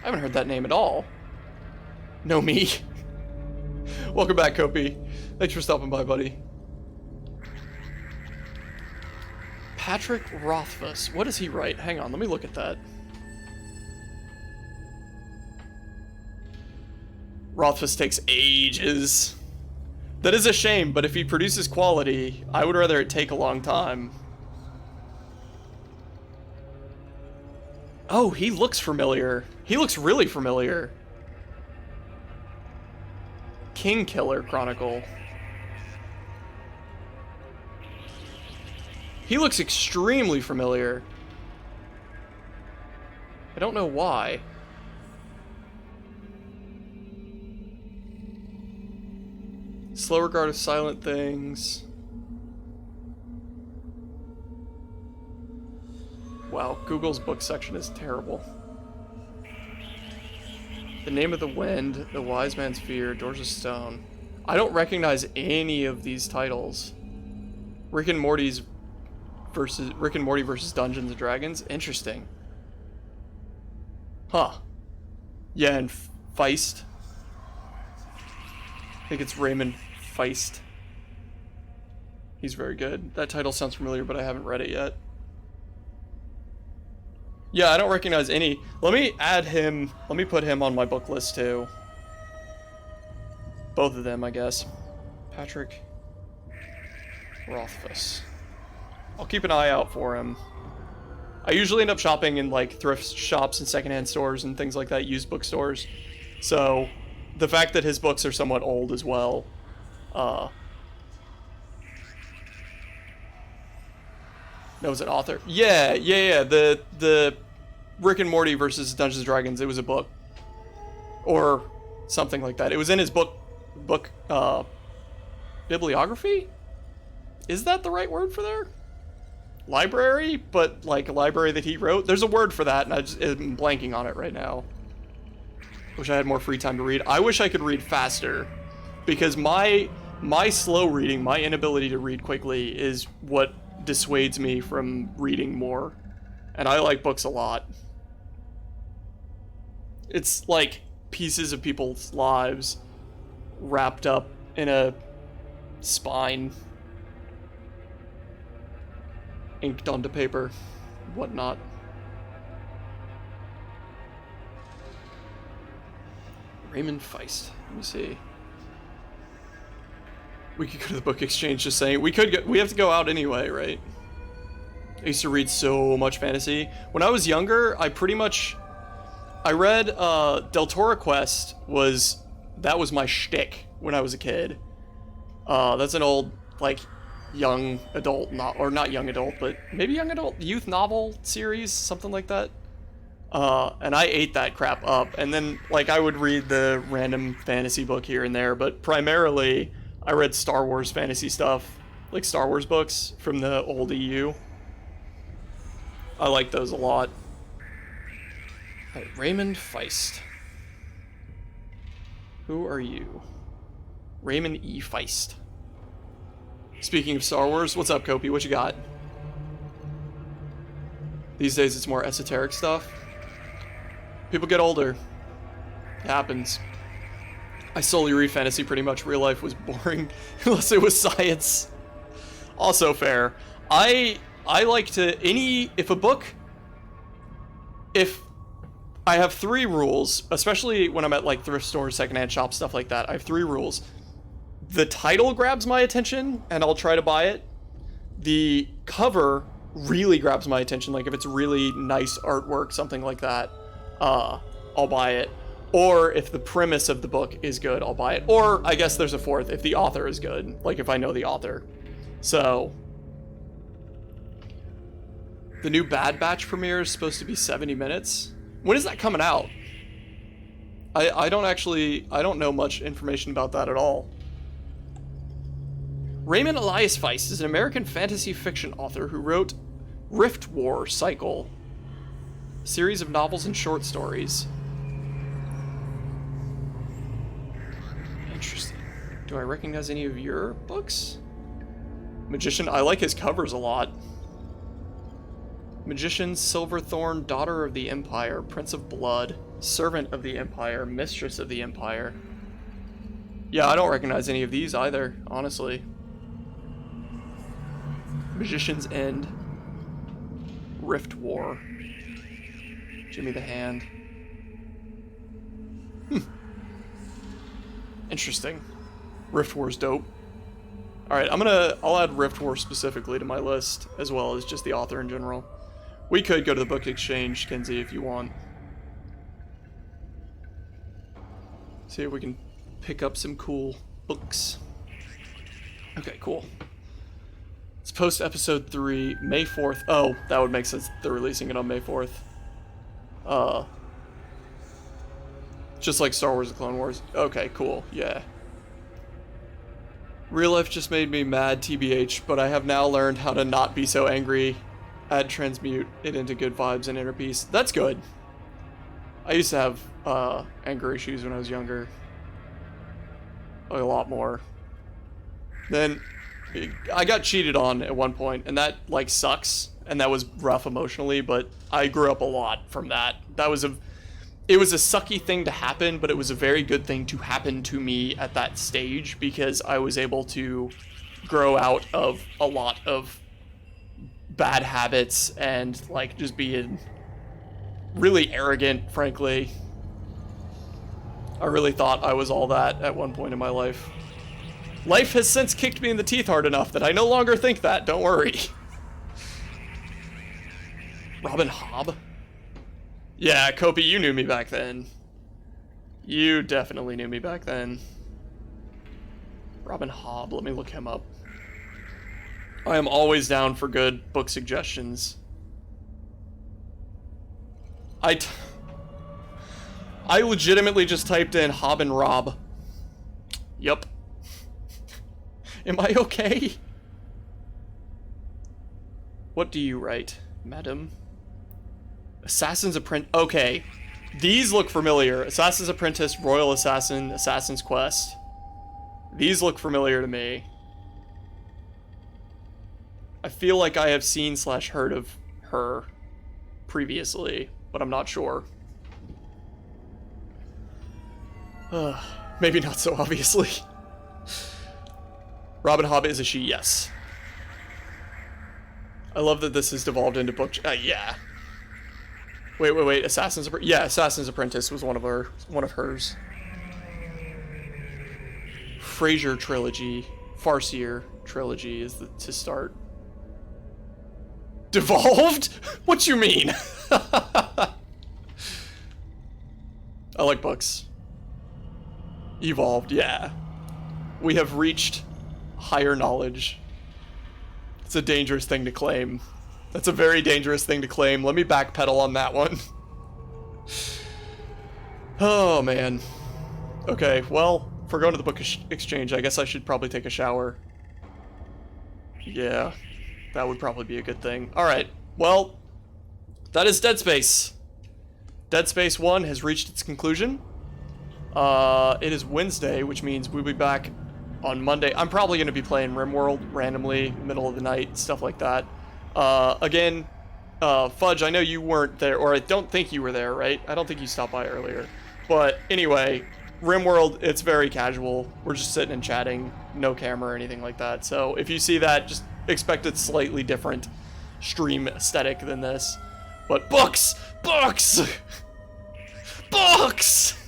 I haven't heard that name at all. No me. Welcome back, Kopi. Thanks for stopping by, buddy. Patrick Rothfuss. What does he write? Hang on, let me look at that. Rothfuss takes ages. That is a shame, but if he produces quality, I would rather it take a long time. Oh, he looks familiar. He looks really familiar. King Killer Chronicle. He looks extremely familiar. I don't know why. Slow Regard of Silent Things. Wow, Google's book section is terrible. The Name of the Wind, The Wise Man's Fear, Doors of Stone. I don't recognize any of these titles. Rick and Morty versus Dungeons and Dragons. Interesting. Huh. Yeah, and Feist. I think it's Raymond Feist. He's very good. That title sounds familiar, but I haven't read it yet. Yeah, I don't recognize any. Let me add him. Let me put him on my book list too. Both of them, I guess. Patrick Rothfuss. I'll keep an eye out for him. I usually end up shopping in like thrift shops and secondhand stores and things like that, used bookstores. So the fact that his books are somewhat old as well, that was an author. Yeah. The Rick and Morty versus Dungeons and Dragons. It was a book, or something like that. It was in his book bibliography. Is that the right word for there? Library, but like a library that he wrote. There's a word for that, and I'm blanking on it right now. Wish I had more free time to read. I wish I could read faster, because my slow reading, my inability to read quickly, is what dissuades me from reading more. And I like books a lot. It's like pieces of people's lives wrapped up in a spine, inked onto paper, whatnot. Raymond Feist. Let me see. We could go to the book exchange, just saying. We have to go out anyway, right? I used to read so much fantasy. When I was younger, I read Del Toro Quest that was my shtick when I was a kid. That's an old, like, young adult, not young adult, but maybe young adult youth novel series, something like that. And I ate that crap up. And then, like, I would read the random fantasy book here and there, but primarily I read Star Wars fantasy stuff, like Star Wars books from the old EU. I like those a lot. All right, Raymond Feist. Who are you? Raymond E. Feist. Speaking of Star Wars, what's up, Kopi? What you got? These days it's more esoteric stuff. People get older. It happens. I solely read fantasy pretty much. Real life was boring unless it was science. Also fair. I like to, if I have 3 rules, especially when I'm at like thrift stores, secondhand shops, stuff like that. I have 3 rules. The title grabs my attention and I'll try to buy it. The cover really grabs my attention. Like if it's really nice artwork, something like that, I'll buy it. Or if the premise of the book is good, I'll buy it. Or I guess there's a 4th, if the author is good, like if I know the author. So the new Bad Batch premiere is supposed to be 70 minutes. When is that coming out? I don't know much information about that at all. Raymond Elias Feist is an American fantasy fiction author who wrote Rift War Cycle, a series of novels and short stories. Interesting. Do I recognize any of your books? Magician, I like his covers a lot. Magician, Silverthorn, Daughter of the Empire, Prince of Blood, Servant of the Empire, Mistress of the Empire. Yeah, I don't recognize any of these either, honestly. Magician's End, Rift War, Jimmy the Hand. Interesting. Rift War's dope. Alright, I'll add Rift War specifically to my list, as well as just the author in general. We could go to the book exchange, Kenzie, if you want. See if we can pick up some cool books. Okay, cool. Let's post episode 3, May 4th. Oh, that would make sense. They're releasing it on May 4th. Just like Star Wars: The Clone Wars. Okay, cool. Yeah. Real life just made me mad, TBH, but I have now learned how to not be so angry. Add transmute it into good vibes and inner peace. That's good. I used to have anger issues when I was younger. A lot more. Then I got cheated on at one point, and that like sucks, and that was rough emotionally, but I grew up a lot from that. It it was a sucky thing to happen, but it was a very good thing to happen to me at that stage because I was able to grow out of a lot of bad habits and like just being really arrogant, frankly. I really thought I was all that at one point in my life. Life has since kicked me in the teeth hard enough that I no longer think that, don't worry. Robin Hobb? Yeah, Kopi, you knew me back then. You definitely knew me back then. Robin Hobb, let me look him up. I am always down for good book suggestions. I legitimately just typed in Hobb and Rob. Yup. Am I okay? What do you write, madam? Assassin's Apprentice. Okay. These look familiar. Assassin's Apprentice, Royal Assassin, Assassin's Quest. These look familiar to me. I feel like I have seen / heard of her previously, but I'm not sure. Maybe not so obviously. Robin Hobb is a she, yes. I love that this has devolved into book. Yeah. Wait. Assassin's Apprentice was one of hers. Frasier trilogy, Farseer trilogy is to start. Devolved? What you mean? I like books. Evolved, yeah. We have reached higher knowledge. It's a dangerous thing to claim. That's a very dangerous thing to claim. Let me backpedal on that one. Oh, man. Okay, well, if we're going to the book exchange, I guess I should probably take a shower. Yeah, that would probably be a good thing. Alright, well, that is Dead Space. Dead Space 1 has reached its conclusion. It is Wednesday, which means we'll be back on Monday. I'm probably going to be playing RimWorld randomly, middle of the night, stuff like that. Again, Fudge, I know you weren't there, or I don't think you were there, right? I don't think you stopped by earlier. But anyway, RimWorld, it's very casual. We're just sitting and chatting, no camera or anything like that. So if you see that, just expect it's slightly different stream aesthetic than this. But books! Books! Books!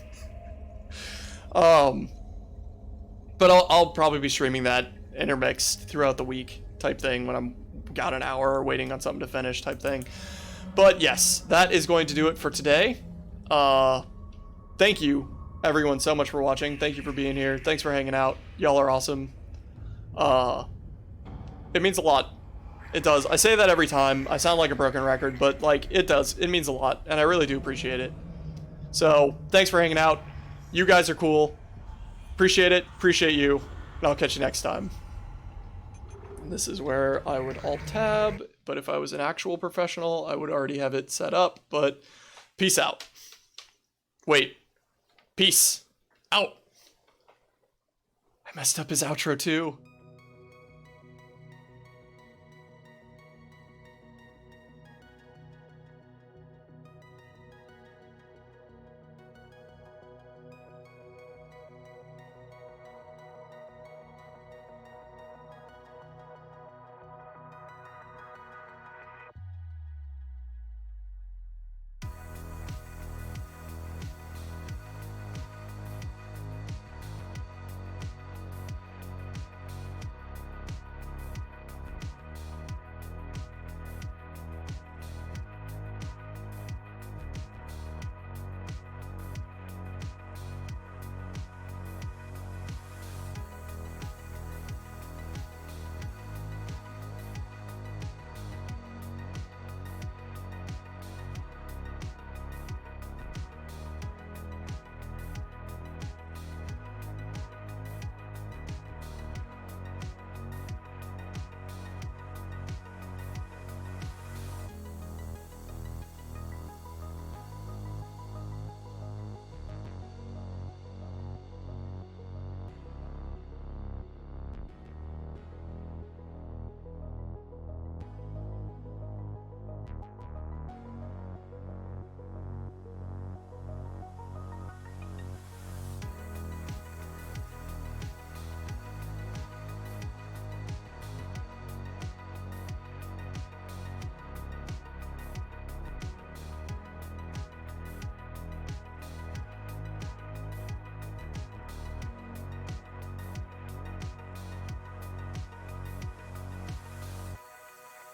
But I'll probably be streaming that intermixed throughout the week type thing when I'm got an hour waiting on something to finish type thing. But yes, that is going to do it for today. Thank you everyone so much for watching. Thank you for being here. Thanks for hanging out. Y'all are awesome. It means a lot. It does. I say that every time. I sound like a broken record, but like it does. It means a lot, and I really do appreciate it. So thanks for hanging out. You guys are cool. Appreciate it. Appreciate you. And I'll catch you next time. This is where I would alt-tab, but if I was an actual professional, I would already have it set up, but peace out. Wait. Peace out. I messed up his outro too.